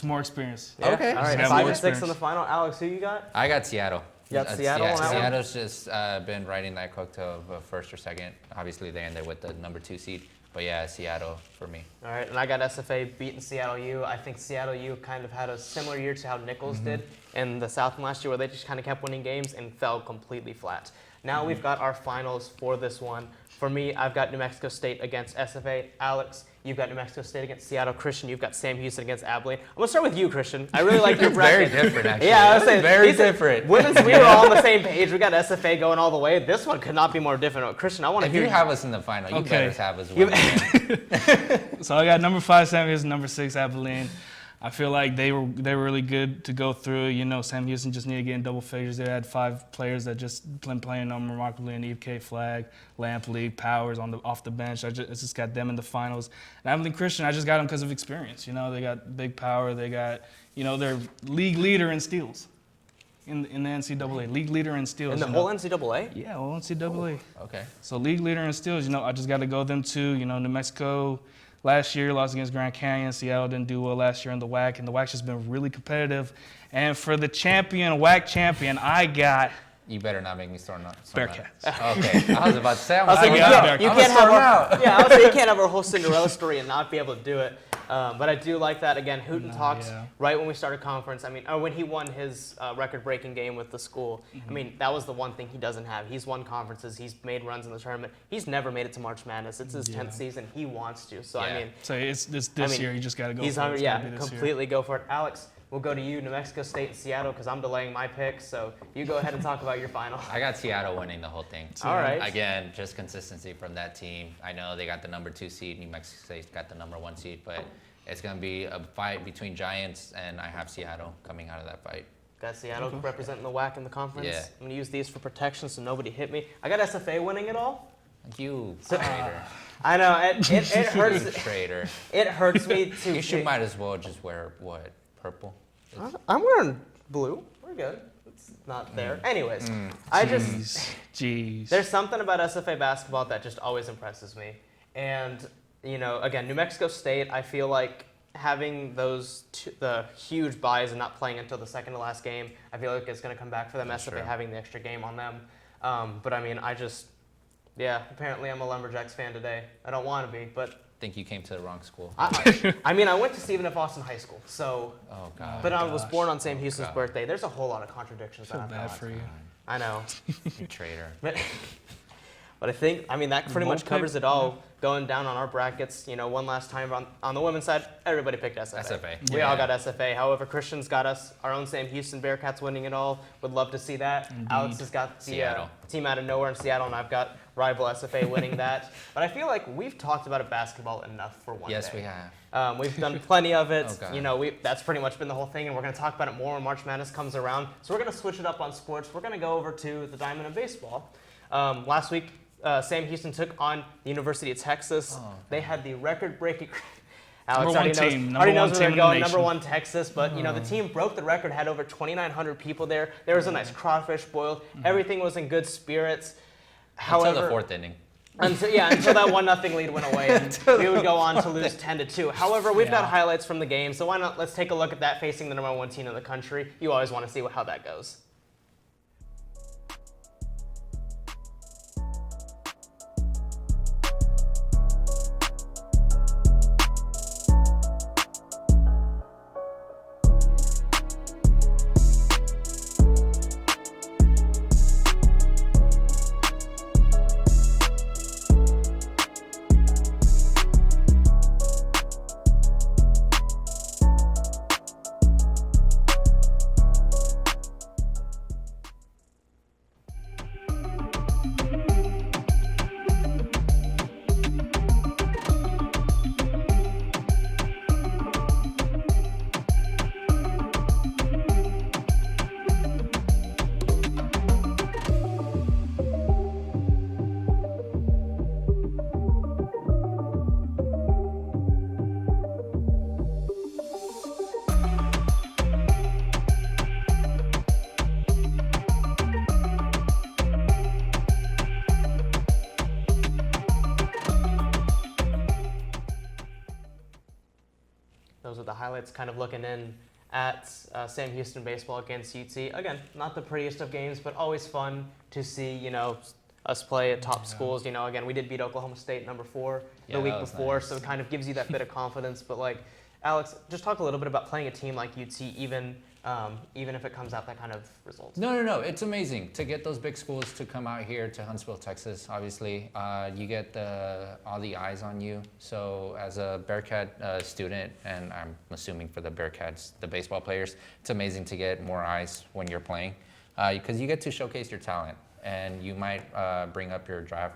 [SPEAKER 2] more experience.
[SPEAKER 1] Yeah.
[SPEAKER 3] Okay.
[SPEAKER 1] All right.
[SPEAKER 2] Just
[SPEAKER 1] 5
[SPEAKER 2] have more
[SPEAKER 1] and 6 in
[SPEAKER 2] experience.
[SPEAKER 1] the final. Alex, who you got?
[SPEAKER 3] I got Seattle.
[SPEAKER 1] You got Seattle on that one?
[SPEAKER 3] Seattle's just been riding that coattail of first or second. Obviously, they ended with the number 2 seed. But yeah, Seattle for me.
[SPEAKER 1] All right, and I got SFA beating Seattle U. I think Seattle U kind of had a similar year to how Nichols did in the Southland last year where they just kind of kept winning games and fell completely flat. Now we've got our finals for this one. For me, I've got New Mexico State against SFA. Alex, you've got New Mexico State against Seattle. Christian, you've got Sam Houston against Abilene. I'm going to start with you, Christian. I really like your bracket.
[SPEAKER 3] Very different, actually.
[SPEAKER 1] Yeah, I was saying,
[SPEAKER 3] very different.
[SPEAKER 1] Women's, we were all on the same page. We got SFA going all the way. This one could not be more different. Christian, I want to
[SPEAKER 3] If
[SPEAKER 1] hear
[SPEAKER 3] you have us in the final, you
[SPEAKER 2] Okay.
[SPEAKER 3] better have us win.
[SPEAKER 2] So I got number 5 Sam Houston, number 6 Abilene. I feel like they were really good to go through. You know, Sam Houston just needed to get in double figures. They had 5 players that just been playing them remarkably in Eve K. Flag, Lamp League, Powers off the bench. I just got them in the finals. And Abilene Christian, I just got them because of experience. You know, they got big power. They got, you know, they're league leader in steals in the NCAA. League leader in steals.
[SPEAKER 1] in the whole NCAA?
[SPEAKER 2] Yeah, whole NCAA.
[SPEAKER 3] Okay.
[SPEAKER 2] So league leader in steals, you know, I just got to go them two. You know, New Mexico last year lost against Grand Canyon. Seattle didn't do well last year in the WAC, and the WAC's just been really competitive. And for the champion, WAC champion, I got
[SPEAKER 3] You better not make me storm out.
[SPEAKER 2] Bearcats.
[SPEAKER 3] Okay. I was about to say,
[SPEAKER 1] I was like, you
[SPEAKER 3] I'm
[SPEAKER 1] can't
[SPEAKER 3] gonna storm
[SPEAKER 1] have
[SPEAKER 3] out.
[SPEAKER 1] yeah, I was like, you can't have our whole Cinderella story and not be able to do it. But I do like that. Again, Hooten talked
[SPEAKER 2] yeah.
[SPEAKER 1] right when we started conference. I mean, or when he won his record-breaking game with the school. I mean, that was the one thing he doesn't have. He's won conferences. He's made runs in the tournament. He's never made it to March Madness. It's his 10th season. He wants to. So, I
[SPEAKER 3] Yeah.
[SPEAKER 1] mean,
[SPEAKER 2] So it's this year. You just got to go.
[SPEAKER 1] he's
[SPEAKER 2] for it.
[SPEAKER 1] hungry.
[SPEAKER 2] It's
[SPEAKER 1] Yeah,
[SPEAKER 2] gotta be this year.
[SPEAKER 1] completely go for it. Alex, we'll go to you, New Mexico State and Seattle, because I'm delaying my pick. So you go ahead and talk about your final.
[SPEAKER 3] I got Seattle winning the whole thing.
[SPEAKER 1] All right.
[SPEAKER 3] Again, just consistency from that team. I know they got the number 2 seed. New Mexico State's got the number 1 seed, but it's going to be a fight between Giants, and I have Seattle coming out of that fight.
[SPEAKER 1] Got Seattle representing the WAC in the conference.
[SPEAKER 3] Yeah.
[SPEAKER 1] I'm going to use these for protection so nobody hit me. I got SFA winning it all.
[SPEAKER 3] You traitor.
[SPEAKER 1] I know, it hurts.
[SPEAKER 3] You traitor.
[SPEAKER 1] It hurts me to.
[SPEAKER 3] You should might as well just wear, what, purple?
[SPEAKER 1] I'm wearing blue. We're good. It's not there. Anyways, I just.
[SPEAKER 2] Jeez.
[SPEAKER 1] There's something about SFA basketball that just always impresses me. And, you know, again, New Mexico State, I feel like having the huge buys and not playing until the second to last game, I feel like it's going to come back for them, SFA
[SPEAKER 3] Sure.
[SPEAKER 1] having the extra game on them. But, I mean, apparently I'm a Lumberjacks fan today. I don't want to be, but
[SPEAKER 3] Think you came to the wrong school.
[SPEAKER 1] I mean, I went to Stephen F. Austin High School, so.
[SPEAKER 3] Oh, God.
[SPEAKER 1] But I was born on Sam
[SPEAKER 3] Oh,
[SPEAKER 1] Houston's
[SPEAKER 3] God.
[SPEAKER 1] birthday. There's a whole lot of contradictions.
[SPEAKER 2] I feel
[SPEAKER 1] that
[SPEAKER 2] bad
[SPEAKER 1] I've
[SPEAKER 2] for you.
[SPEAKER 1] I know.
[SPEAKER 3] You traitor.
[SPEAKER 1] But I think, that pretty much
[SPEAKER 2] Both
[SPEAKER 1] covers
[SPEAKER 2] picked-
[SPEAKER 1] it all. Going down on our brackets, one last time on the women's side, everybody picked SFA.
[SPEAKER 3] SFA.
[SPEAKER 1] We all
[SPEAKER 3] Yeah.
[SPEAKER 1] got SFA. However, Christian's got us, our own Sam Houston Bearcats winning it all. Would love to see that. Alex has got the
[SPEAKER 3] Seattle.
[SPEAKER 1] team out of nowhere in Seattle, and I've got rival SFA winning that. But I feel like we've talked about basketball enough for one
[SPEAKER 3] Yes,
[SPEAKER 1] day.
[SPEAKER 3] we have.
[SPEAKER 1] We've done plenty of it.
[SPEAKER 3] Oh, God.
[SPEAKER 1] That's pretty much been the whole thing, and we're going to talk about it more when March Madness comes around. So we're going to switch it up on sports. We're going to go over to the Diamond of Baseball. Last week, Sam Houston took on the University of Texas. They had the record-breaking. Alex already knows where they're going. Number 1 Texas, but the team broke the record, had over 2,900 people there. There was a nice crawfish boiled. Everything was in good spirits.
[SPEAKER 3] Until the 4th inning.
[SPEAKER 1] Until that 1-0 lead went away, and we would go on to lose 10-2. However, we've got highlights from the game, so why not? Let's take a look at that facing the number 1 team in the country. You always want to see how that goes. Those are the highlights, kind of looking in at Sam Houston baseball against UT. Again, not the prettiest of games, but always fun to see, us play at top schools. Again, we did beat Oklahoma State number 4
[SPEAKER 3] Yeah,
[SPEAKER 1] the week
[SPEAKER 3] that was
[SPEAKER 1] before,
[SPEAKER 3] nice.
[SPEAKER 1] so it kind of gives you that bit of confidence. But Alex, just talk a little bit about playing a team like UT, even even if it comes out that kind of result.
[SPEAKER 3] No. It's amazing to get those big schools to come out here to Huntsville, Texas. Obviously, you get all the eyes on you. So as a Bearcat student, and I'm assuming for the Bearcats, the baseball players, it's amazing to get more eyes when you're playing, because you get to showcase your talent, and you might bring up your draft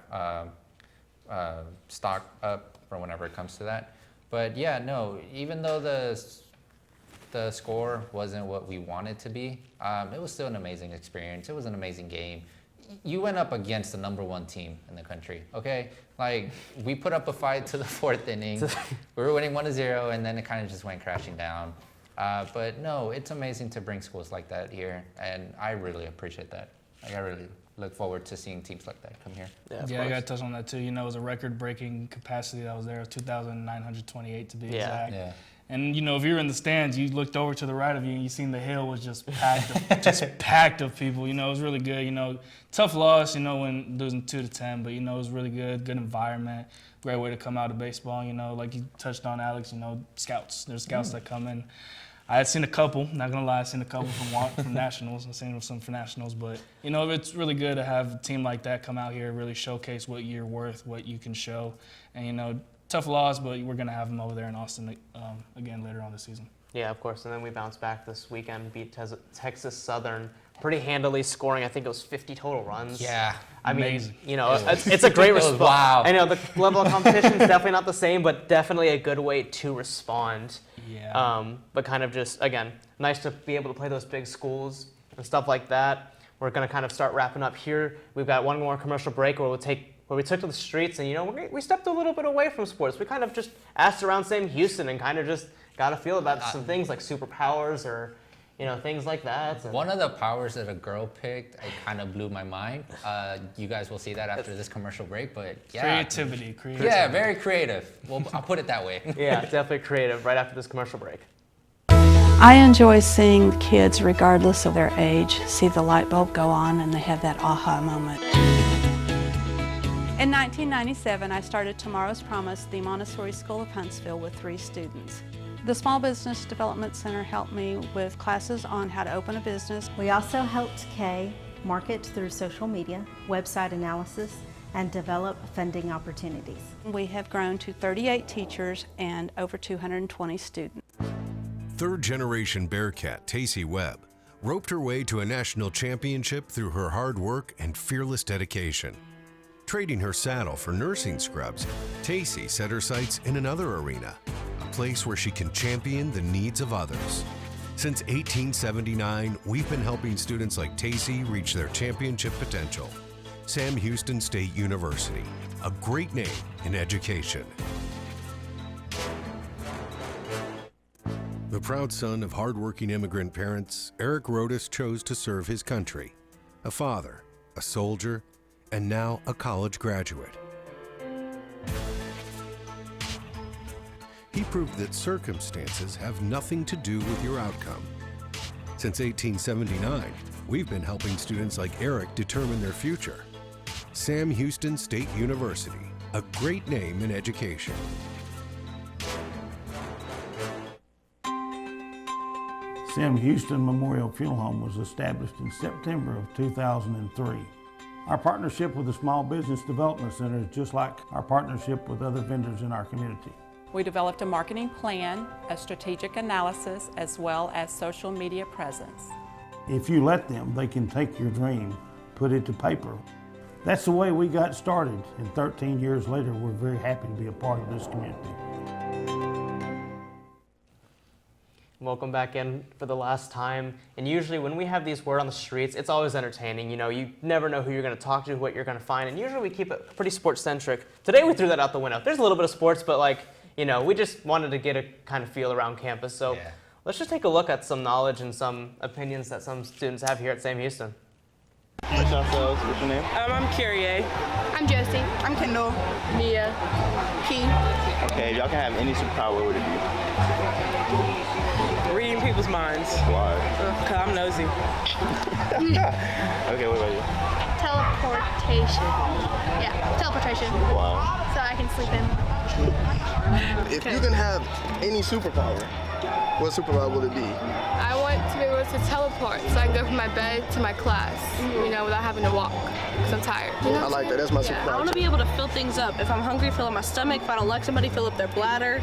[SPEAKER 3] stock up for whenever it comes to that. But yeah, no, even though the score wasn't what we wanted to be, it was still an amazing experience. It was an amazing game. You went up against the #1 team in the country, okay? Like, we put up a fight to the 4th inning. We were winning 1-0, and then it kind of just went crashing down. But no, it's amazing to bring schools like that here, and I really appreciate that. Like, I really look forward to seeing teams like that come here.
[SPEAKER 2] Yeah, I got to touch on that too. You know, it was a record-breaking capacity that was there, 2,928 to be exact.
[SPEAKER 3] Yeah.
[SPEAKER 2] And, you know, if you were in the stands, you looked over to the right of you and you seen the hill was just packed of people. You know, it was really good. You know, tough loss, you know, when losing 2-10, but, you know, it was really good environment, great way to come out of baseball. You know, like you touched on, Alex, you know, scouts. There's scouts that come in. I had seen a couple, not going to lie, I've seen a couple from nationals. I've seen some for nationals. But, you know, it's really good to have a team like that come out here, really showcase what you're worth, what you can show. And, you know, tough loss, but we're going to have them over there in Austin again later on this season.
[SPEAKER 1] Yeah, of course. And then we bounced back this weekend, beat Texas Southern pretty handily, scoring, I think it was 50 total runs.
[SPEAKER 3] Yeah.
[SPEAKER 1] I mean,
[SPEAKER 2] amazing.
[SPEAKER 1] you know, it's a great response.
[SPEAKER 3] Wow.
[SPEAKER 1] I know the level of competition is definitely not the same, but definitely a good way to respond.
[SPEAKER 2] Yeah.
[SPEAKER 1] But kind of just, again, nice to be able to play those big schools and stuff like that. We're going to kind of start wrapping up here. We've got one more commercial break where we took to the streets, and, you know, we stepped a little bit away from sports. We kind of just asked around Sam Houston and kind of just got a feel about some things like superpowers or, you know, things like that.
[SPEAKER 3] One of the powers that a girl picked, it kind of blew my mind. You guys will see that after this commercial break, but yeah.
[SPEAKER 2] Creativity.
[SPEAKER 3] Yeah, very creative. Well, I'll put it that way.
[SPEAKER 1] Yeah, definitely creative right after this commercial break.
[SPEAKER 4] I enjoy seeing kids, regardless of their age, see the light bulb go on and they have that aha moment. In 1997, I started Tomorrow's Promise, the Montessori School of Huntsville, with 3 students. The Small Business Development Center helped me with classes on how to open a business.
[SPEAKER 5] We also helped Kay market through social media, website analysis, and develop funding opportunities.
[SPEAKER 4] We have grown to 38 teachers and over 220 students.
[SPEAKER 8] Third-generation Bearcat Tacey Webb roped her way to a national championship through her hard work and fearless dedication. Trading her saddle for nursing scrubs, Tacey set her sights in another arena, a place where she can champion the needs of others. Since 1879, we've been helping students like Tacey reach their championship potential. Sam Houston State University, a great name in education. The proud son of hardworking immigrant parents, Eric Rodas chose to serve his country. A father, a soldier, and now a college graduate. He proved that circumstances have nothing to do with your outcome. Since 1879, we've been helping students like Eric determine their future. Sam Houston State University, a great name in education.
[SPEAKER 9] Sam Houston Memorial Funeral Home was established in September of 2003. Our partnership with the Small Business Development Center is just like our partnership with other vendors in our community.
[SPEAKER 10] We developed a marketing plan, a strategic analysis, as well as social media presence.
[SPEAKER 9] If you let them, they can take your dream, put it to paper. That's the way we got started, and 13 years later, we're very happy to be a part of this community.
[SPEAKER 1] Welcome back in for the last time. And usually when we have these word on the streets, it's always entertaining. You know, you never know who you're going to talk to, what you're going to find, and usually we keep it pretty sports-centric. Today we threw that out the window. There's a little bit of sports, but like, you know, we just wanted to get a kind of feel around campus. So let's just take a look at some knowledge and some opinions that some students have here at Sam Houston.
[SPEAKER 11] What's your name?
[SPEAKER 12] I'm Kyrie.
[SPEAKER 13] I'm Josie. I'm Kendall.
[SPEAKER 12] Mia.
[SPEAKER 13] Key.
[SPEAKER 11] Okay, if y'all can have any superpower, what would it be?
[SPEAKER 12] Reading people's minds.
[SPEAKER 11] Why?
[SPEAKER 12] Because I'm nosy.
[SPEAKER 11] Okay, what about you?
[SPEAKER 13] Teleportation. Yeah, teleportation.
[SPEAKER 11] Why?
[SPEAKER 13] So I can sleep in.
[SPEAKER 11] If you can have any superpower,
[SPEAKER 14] What superpower will it be?
[SPEAKER 13] I want to be able to teleport so I can go from my bed to my class, you know, without having to walk because I'm tired. You know?
[SPEAKER 14] I like that. That's my superpower.
[SPEAKER 15] I want to be able to fill things up. If I'm hungry, fill up my stomach. If I don't like somebody, fill up their bladder.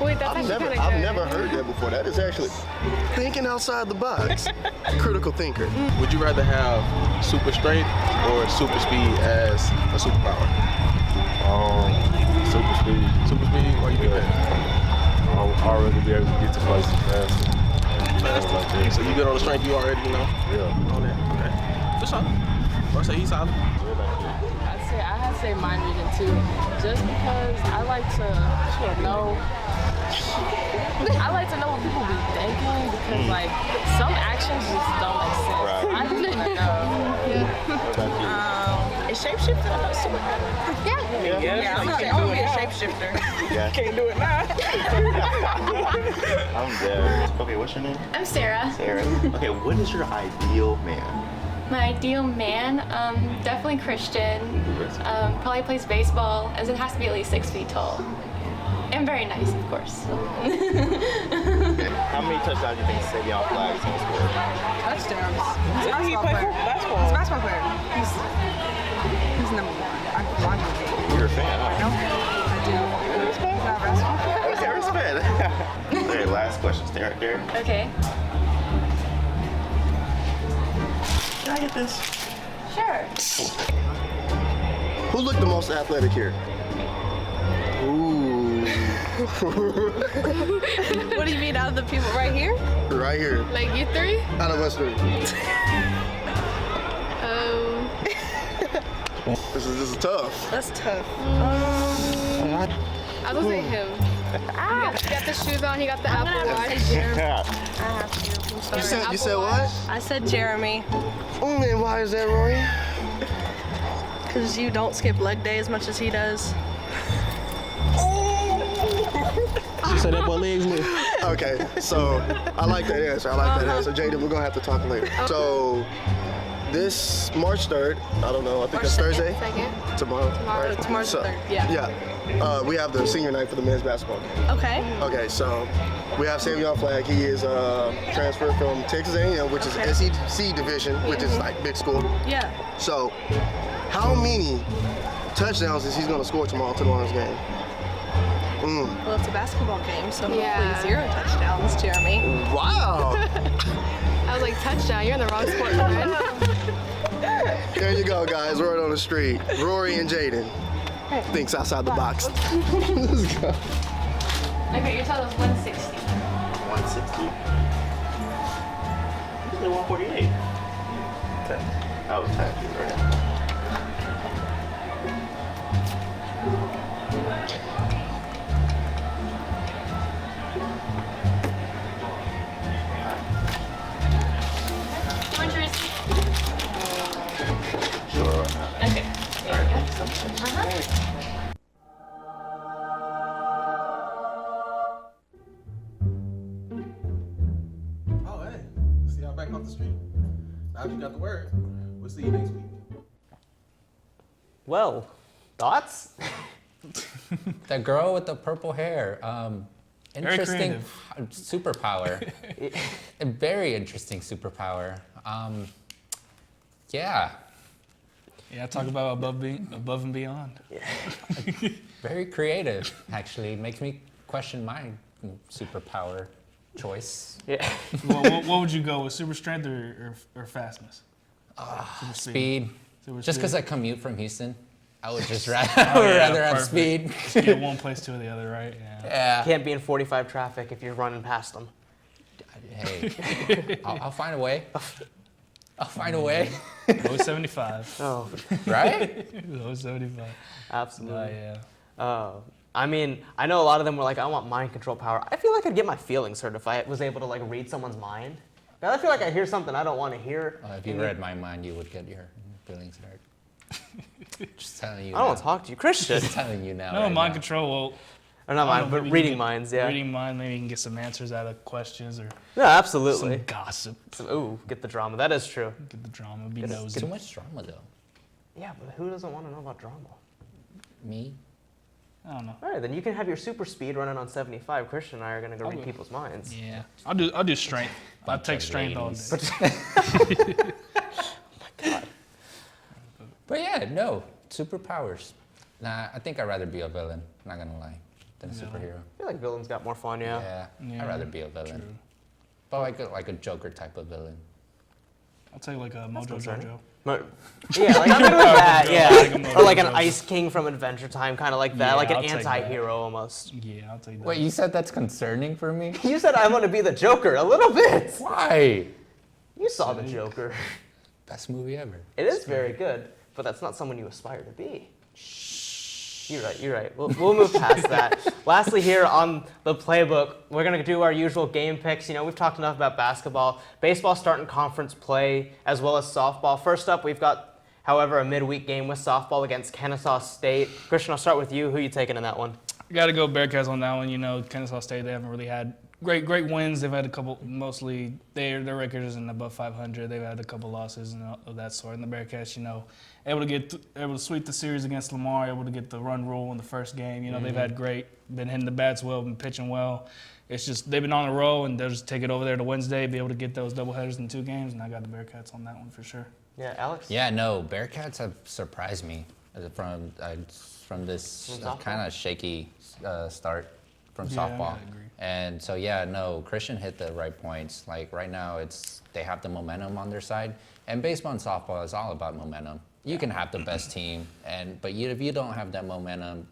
[SPEAKER 13] Wait, that's
[SPEAKER 14] I've never heard that before. That is actually thinking outside the box. Critical thinker.
[SPEAKER 16] Would you rather have super strength or super speed as a superpower?
[SPEAKER 17] Super speed.
[SPEAKER 16] Super speed? Why you pick that?
[SPEAKER 17] I'll already be able to get to places faster.
[SPEAKER 16] Faster. So you good on the strength you already, you know?
[SPEAKER 17] Yeah.
[SPEAKER 16] On that. Okay. For sure. I say he's solid.
[SPEAKER 12] I'd say mind reading too, just because I like to know. I like to know what people be thinking because like some actions just don't make sense.
[SPEAKER 11] Right.
[SPEAKER 12] I just want to know.
[SPEAKER 15] Is shapeshifting a superpower?
[SPEAKER 12] Yeah,
[SPEAKER 15] I'm not going to be a shapeshifter.
[SPEAKER 11] Yeah.
[SPEAKER 12] Can't do it now.
[SPEAKER 11] I'm dead. Okay, what's your name?
[SPEAKER 13] I'm Sarah.
[SPEAKER 11] Sarah. Okay, what is your ideal man?
[SPEAKER 13] My ideal man, definitely Christian. Probably plays baseball, as it has to be at least 6 feet tall. And very nice, of course.
[SPEAKER 11] Okay. How many touchdowns do you think Savion Flagg is going to score?
[SPEAKER 15] Touchdowns. He's a
[SPEAKER 12] He play basketball.
[SPEAKER 15] He's a basketball player. He's number one. I'm watching the game.
[SPEAKER 11] You're a fan, huh?
[SPEAKER 15] No, I do. He's not a basketball player.
[SPEAKER 11] Okay, respect. Okay, last question. Derek.
[SPEAKER 13] Okay.
[SPEAKER 11] Can I get this?
[SPEAKER 13] Sure.
[SPEAKER 14] Who looked the most athletic here? Ooh.
[SPEAKER 15] What do you mean out of the people right here?
[SPEAKER 14] Right here.
[SPEAKER 13] Like you three?
[SPEAKER 14] Out of us three. This is tough.
[SPEAKER 15] That's tough.
[SPEAKER 13] I was say him. He got the shoes on, he got the Apple Watch.
[SPEAKER 15] I have to. I'm sorry.
[SPEAKER 14] You said what?
[SPEAKER 15] I said Jeremy.
[SPEAKER 14] And why is that, Rory?
[SPEAKER 15] Because you don't skip leg day as much as he does.
[SPEAKER 16] She said that boy legs lift.
[SPEAKER 14] Okay, so I like that answer. Jaden, we're gonna have to talk later. So this March 3rd, I don't know, I think it's Thursday. Tomorrow. Right?
[SPEAKER 15] Tomorrow's
[SPEAKER 14] So,
[SPEAKER 15] the 3rd, yeah.
[SPEAKER 14] Yeah. We have the senior night for the men's basketball game.
[SPEAKER 15] Okay.
[SPEAKER 14] Okay, so we have Savion Flagg. He is transferred from Texas A&M, which is SEC division, which is like big school.
[SPEAKER 15] Yeah.
[SPEAKER 14] So how many touchdowns is he gonna score tomorrow to the Lions game?
[SPEAKER 15] Well, it's a basketball game, so hopefully 0 touchdowns, Jeremy.
[SPEAKER 14] Wow.
[SPEAKER 13] I was like, touchdown, you're in the wrong sport, man.
[SPEAKER 14] There you go, guys. Word on the street. Rory and Jaden thinks outside the box. Let's go.
[SPEAKER 13] Okay, your total is 160.
[SPEAKER 11] 160? You said 148. Okay. That was tight, right? Sure.
[SPEAKER 13] Okay. There you go.
[SPEAKER 16] Oh, hey. See y'all back off the street. Now that you got the word, we'll see you next week.
[SPEAKER 1] Well, thoughts?
[SPEAKER 3] The girl with the purple hair. Interesting superpower. A very interesting superpower. Yeah.
[SPEAKER 2] Yeah, talk about above and beyond.
[SPEAKER 3] Very creative, actually. Makes me question my superpower choice.
[SPEAKER 1] Yeah.
[SPEAKER 2] What would you go with, super strength or fastness?
[SPEAKER 3] Super speed.
[SPEAKER 2] Super
[SPEAKER 3] Just because
[SPEAKER 2] speed.
[SPEAKER 3] I commute from Houston, I would just rather have speed.
[SPEAKER 2] Just get one place to the other, right?
[SPEAKER 3] Yeah.
[SPEAKER 1] Can't be in 45 traffic if you're running past them.
[SPEAKER 3] Hey, I'll find a way. I'll find a way.
[SPEAKER 2] Go 75.
[SPEAKER 1] Oh.
[SPEAKER 3] Right?
[SPEAKER 2] Go 75.
[SPEAKER 1] Absolutely.
[SPEAKER 2] Yeah.
[SPEAKER 1] I mean, I know a lot of them were like, I want mind control power. I feel like I'd get my feelings hurt if I was able to like read someone's mind. But I feel like I hear something I don't want to hear.
[SPEAKER 3] If you read my mind, you would get your feelings hurt. Just telling you.
[SPEAKER 1] I don't want to talk to you, Christian.
[SPEAKER 3] Just telling you now.
[SPEAKER 2] No,
[SPEAKER 3] right
[SPEAKER 2] mind
[SPEAKER 3] now.
[SPEAKER 2] control. Well,
[SPEAKER 1] or not mind, but reading minds. Yeah.
[SPEAKER 2] Reading mind. Maybe you can get some answers out of questions or.
[SPEAKER 1] Yeah, absolutely.
[SPEAKER 2] Some gossip.
[SPEAKER 1] Ooh, get the drama. That is true.
[SPEAKER 2] Get the drama. Be nosy.
[SPEAKER 3] Too much drama though.
[SPEAKER 1] Yeah, but who doesn't want to know about drama?
[SPEAKER 3] Me.
[SPEAKER 2] I don't know.
[SPEAKER 1] All right, then you can have your super speed running on 75. Christian and I are going to go read people's minds.
[SPEAKER 2] Yeah. I'll do strength. I'll take strength all day.
[SPEAKER 3] But yeah, no, superpowers. Nah, I think I'd rather be a villain, not gonna lie, than a superhero.
[SPEAKER 1] I feel like villains got more fun,
[SPEAKER 3] Yeah, I'd rather be a villain.
[SPEAKER 2] True.
[SPEAKER 3] But like a Joker type of villain.
[SPEAKER 2] I'll take like a Mojo Jojo.
[SPEAKER 1] Yeah, like I'm good with that. Yeah,
[SPEAKER 2] Like
[SPEAKER 1] or like an Ice King from Adventure Time, kind of like that,
[SPEAKER 2] Yeah,
[SPEAKER 1] like an
[SPEAKER 2] I'll take
[SPEAKER 1] anti-hero almost.
[SPEAKER 2] Yeah, I'll take that.
[SPEAKER 3] Wait, you said that's concerning for me?
[SPEAKER 1] You said I want to be the Joker a little bit.
[SPEAKER 3] Why?
[SPEAKER 1] You saw the Joker.
[SPEAKER 3] Best movie ever.
[SPEAKER 1] It is very good, but that's not someone you aspire to be. You're right. We'll move past that. Lastly, here on the playbook, we're going to do our usual game picks. You know, we've talked enough about basketball. Baseball starting conference play, as well as softball. First up, we've got, however, a midweek game with softball against Kennesaw State. Christian, I'll start with you. Who are you taking in that one?
[SPEAKER 2] Got to go Bearcats on that one. You know, Kennesaw State, they haven't really had great wins. They've had a couple, mostly their record is in above 500. They've had a couple losses and of that sort. And the Bearcats, you know, able to sweep the series against Lamar, able to get the run rule in the first game. You know, they've had been hitting the bats well, been pitching well. It's just they've been on a roll, and they'll just take it over there to Wednesday, be able to get those doubleheaders in 2 games. And I got the Bearcats on that one for sure.
[SPEAKER 1] Yeah, Alex?
[SPEAKER 3] Yeah, no, Bearcats have surprised me from this kind of shaky start from softball.
[SPEAKER 2] I agree.
[SPEAKER 3] And so, yeah, no, Christian hit the right points. Like right now, they have the momentum on their side. And baseball and softball is all about momentum. You can have the best team, but if you don't have that momentum,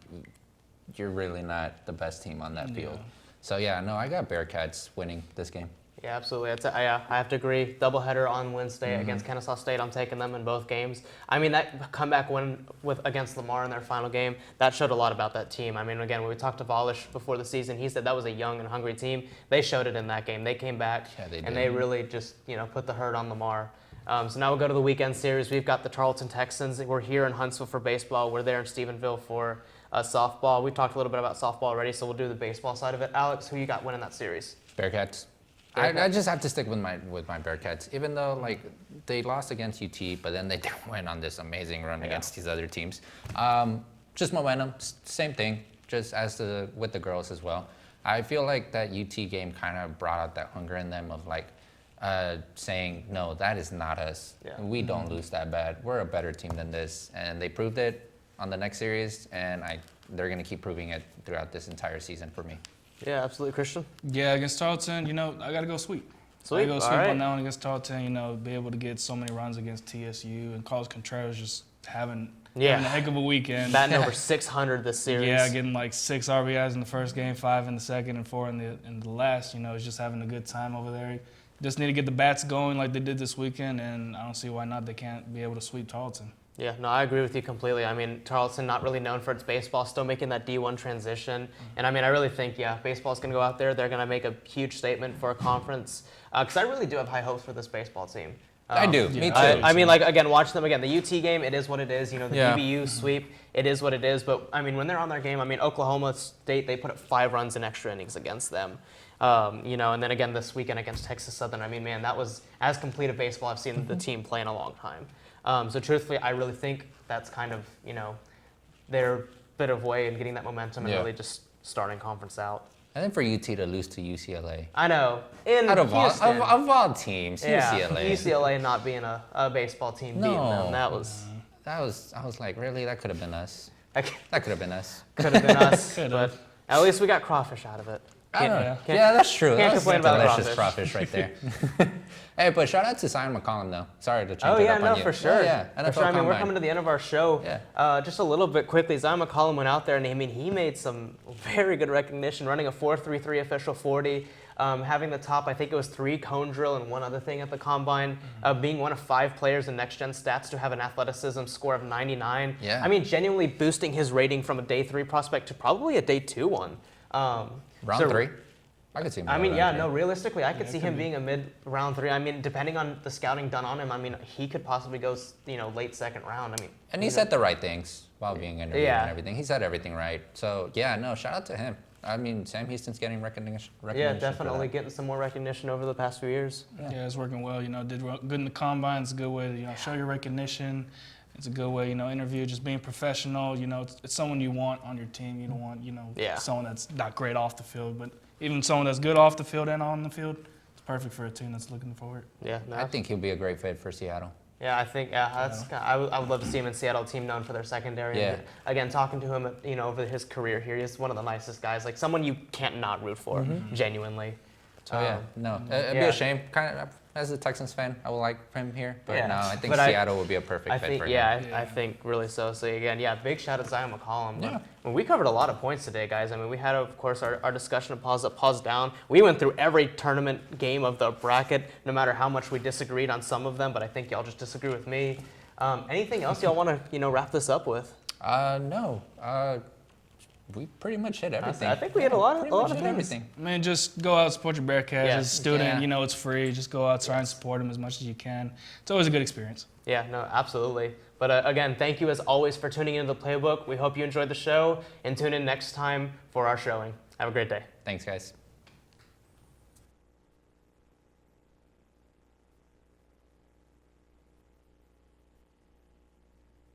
[SPEAKER 3] you're really not the best team on that field. So, yeah, no, I got Bearcats winning this game.
[SPEAKER 1] Yeah, absolutely. I have to agree. Doubleheader on Wednesday against Kennesaw State. I'm taking them in both games. I mean, that comeback win against Lamar in their final game, that showed a lot about that team. I mean, again, when we talked to Volish before the season, he said that was a young and hungry team. They showed it in that game. They came back, they really just, put the hurt on Lamar. So now we'll go to the weekend series. We've got the Tarleton Texans. We're here in Huntsville for baseball. We're there in Stephenville for softball. We've talked a little bit about softball already, so we'll do the baseball side of it. Alex, who you got winning that series?
[SPEAKER 3] Bearcats. I just have to stick with my Bearcats, even though like they lost against UT, but then they went on this amazing run against these other teams. Just momentum, same thing, just with the girls as well. I feel like that UT game kind of brought out that hunger in them of like saying, no, that is not us. Yeah. We don't lose that bad. We're a better team than this, and they proved it on the next series, and they're gonna keep proving it throughout this entire season for me.
[SPEAKER 1] Yeah, absolutely. Christian?
[SPEAKER 2] Yeah, against Tarleton, I got to go sweep. I go sweep on that one against Tarleton, be able to get so many runs against TSU, and Carlos Contreras just having a heck of a weekend.
[SPEAKER 1] Batting over 600 this series.
[SPEAKER 2] Yeah, getting like 6 RBIs in the first game, 5 in the second, and 4 in the last. He's just having a good time over there. Just need to get the bats going like they did this weekend, and I don't see why not they can't be able to sweep Tarleton.
[SPEAKER 1] Yeah, no, I agree with you completely. I mean, Tarleton not really known for its baseball, still making that D1 transition. And I mean, I really think, baseball's going to go out there. They're going to make a huge statement for a conference. Because I really do have high hopes for this baseball team.
[SPEAKER 3] I do. Me too.
[SPEAKER 1] I mean, like, again, watch them again. The UT game, it is what it is. The DBU sweep, it is what it is. But, I mean, when they're on their game, Oklahoma State, they put up 5 runs in extra innings against them. And then again this weekend against Texas Southern. I mean, man, that was as complete a baseball I've seen the team play in a long time. So truthfully, I really think that's kind of, their bit of way in getting that momentum and really just starting conference out.
[SPEAKER 3] And then for UT to lose to UCLA.
[SPEAKER 1] I know. Out
[SPEAKER 3] of all teams, UCLA.
[SPEAKER 1] UCLA not being a baseball team beating them. I
[SPEAKER 3] was like, really? That could have been us. That could have been us.
[SPEAKER 1] Could have been us, but at least we got crawfish out of it.
[SPEAKER 3] Yeah, that's true.
[SPEAKER 1] Can't
[SPEAKER 3] That's
[SPEAKER 1] complain about
[SPEAKER 3] delicious crawfish right there. Hey, but shout out to Simon McCollum, though. Sorry to change it up on you.
[SPEAKER 1] Oh, yeah, no, for sure.
[SPEAKER 3] NFL
[SPEAKER 1] for sure. I mean, we're
[SPEAKER 3] Combine.
[SPEAKER 1] coming to the end of our show.
[SPEAKER 3] Yeah.
[SPEAKER 1] Just a little bit quickly, Zion McCollum went out there, and he made some very good recognition, running a 4.33 official 40, having the top, I think it was 3 cone drill and 1 other thing at the Combine, being one of 5 players in Next Gen Stats to have an athleticism score of 99.
[SPEAKER 3] Yeah.
[SPEAKER 1] I mean, genuinely boosting his rating from a day 3 prospect to probably a day 2 one.
[SPEAKER 3] Round 3? I could see him.
[SPEAKER 1] Realistically, I could see him being a mid-round 3. I mean, depending on the scouting done on him, he could possibly go, late second round. I mean,
[SPEAKER 3] and he said the right things while being interviewed and everything. He said everything right. So, shout out to him. I mean, Sam Houston's getting recognition.
[SPEAKER 1] Yeah, definitely getting some more recognition over the past few years.
[SPEAKER 2] Yeah, it's working well. Did good in the Combine. It's a good way to, show your recognition It's a good way, interview, just being professional. It's someone you want on your team. You don't want, someone that's not great off the field, but even someone that's good off the field and on the field, it's perfect for a team that's looking forward.
[SPEAKER 1] Yeah,
[SPEAKER 3] I think he'll be a great fit for Seattle.
[SPEAKER 1] Yeah, I think I would love to see him in Seattle, team known for their secondary.
[SPEAKER 3] Yeah.
[SPEAKER 1] And again, talking to him, over his career here, he's one of the nicest guys. Like someone you can't not root for, genuinely.
[SPEAKER 3] It'd be a shame. Kind of as a Texans fan, I would like him here, but no, I think Seattle would be a perfect fit for him.
[SPEAKER 1] I think really so. So again, big shout out to Zion McCollum. Yeah. We covered a lot of points today, guys. I mean, we had, of course, our discussion of pause up, pause down. We went through every tournament game of the bracket, no matter how much we disagreed on some of them, but I think y'all just disagree with me. Anything else y'all want to, wrap this up with?
[SPEAKER 3] No. We pretty much hit everything.
[SPEAKER 1] I think we hit a lot of things.
[SPEAKER 3] Everything.
[SPEAKER 2] Man, just go out and support your Bearcats. As a student,
[SPEAKER 3] Yeah.
[SPEAKER 2] It's free. Just go out, try and support them as much as you can. It's always a good experience.
[SPEAKER 1] Yeah, no, absolutely. But again, thank you as always for tuning into the Playbook. We hope you enjoyed the show, and tune in next time for our showing. Have a great day.
[SPEAKER 3] Thanks, guys.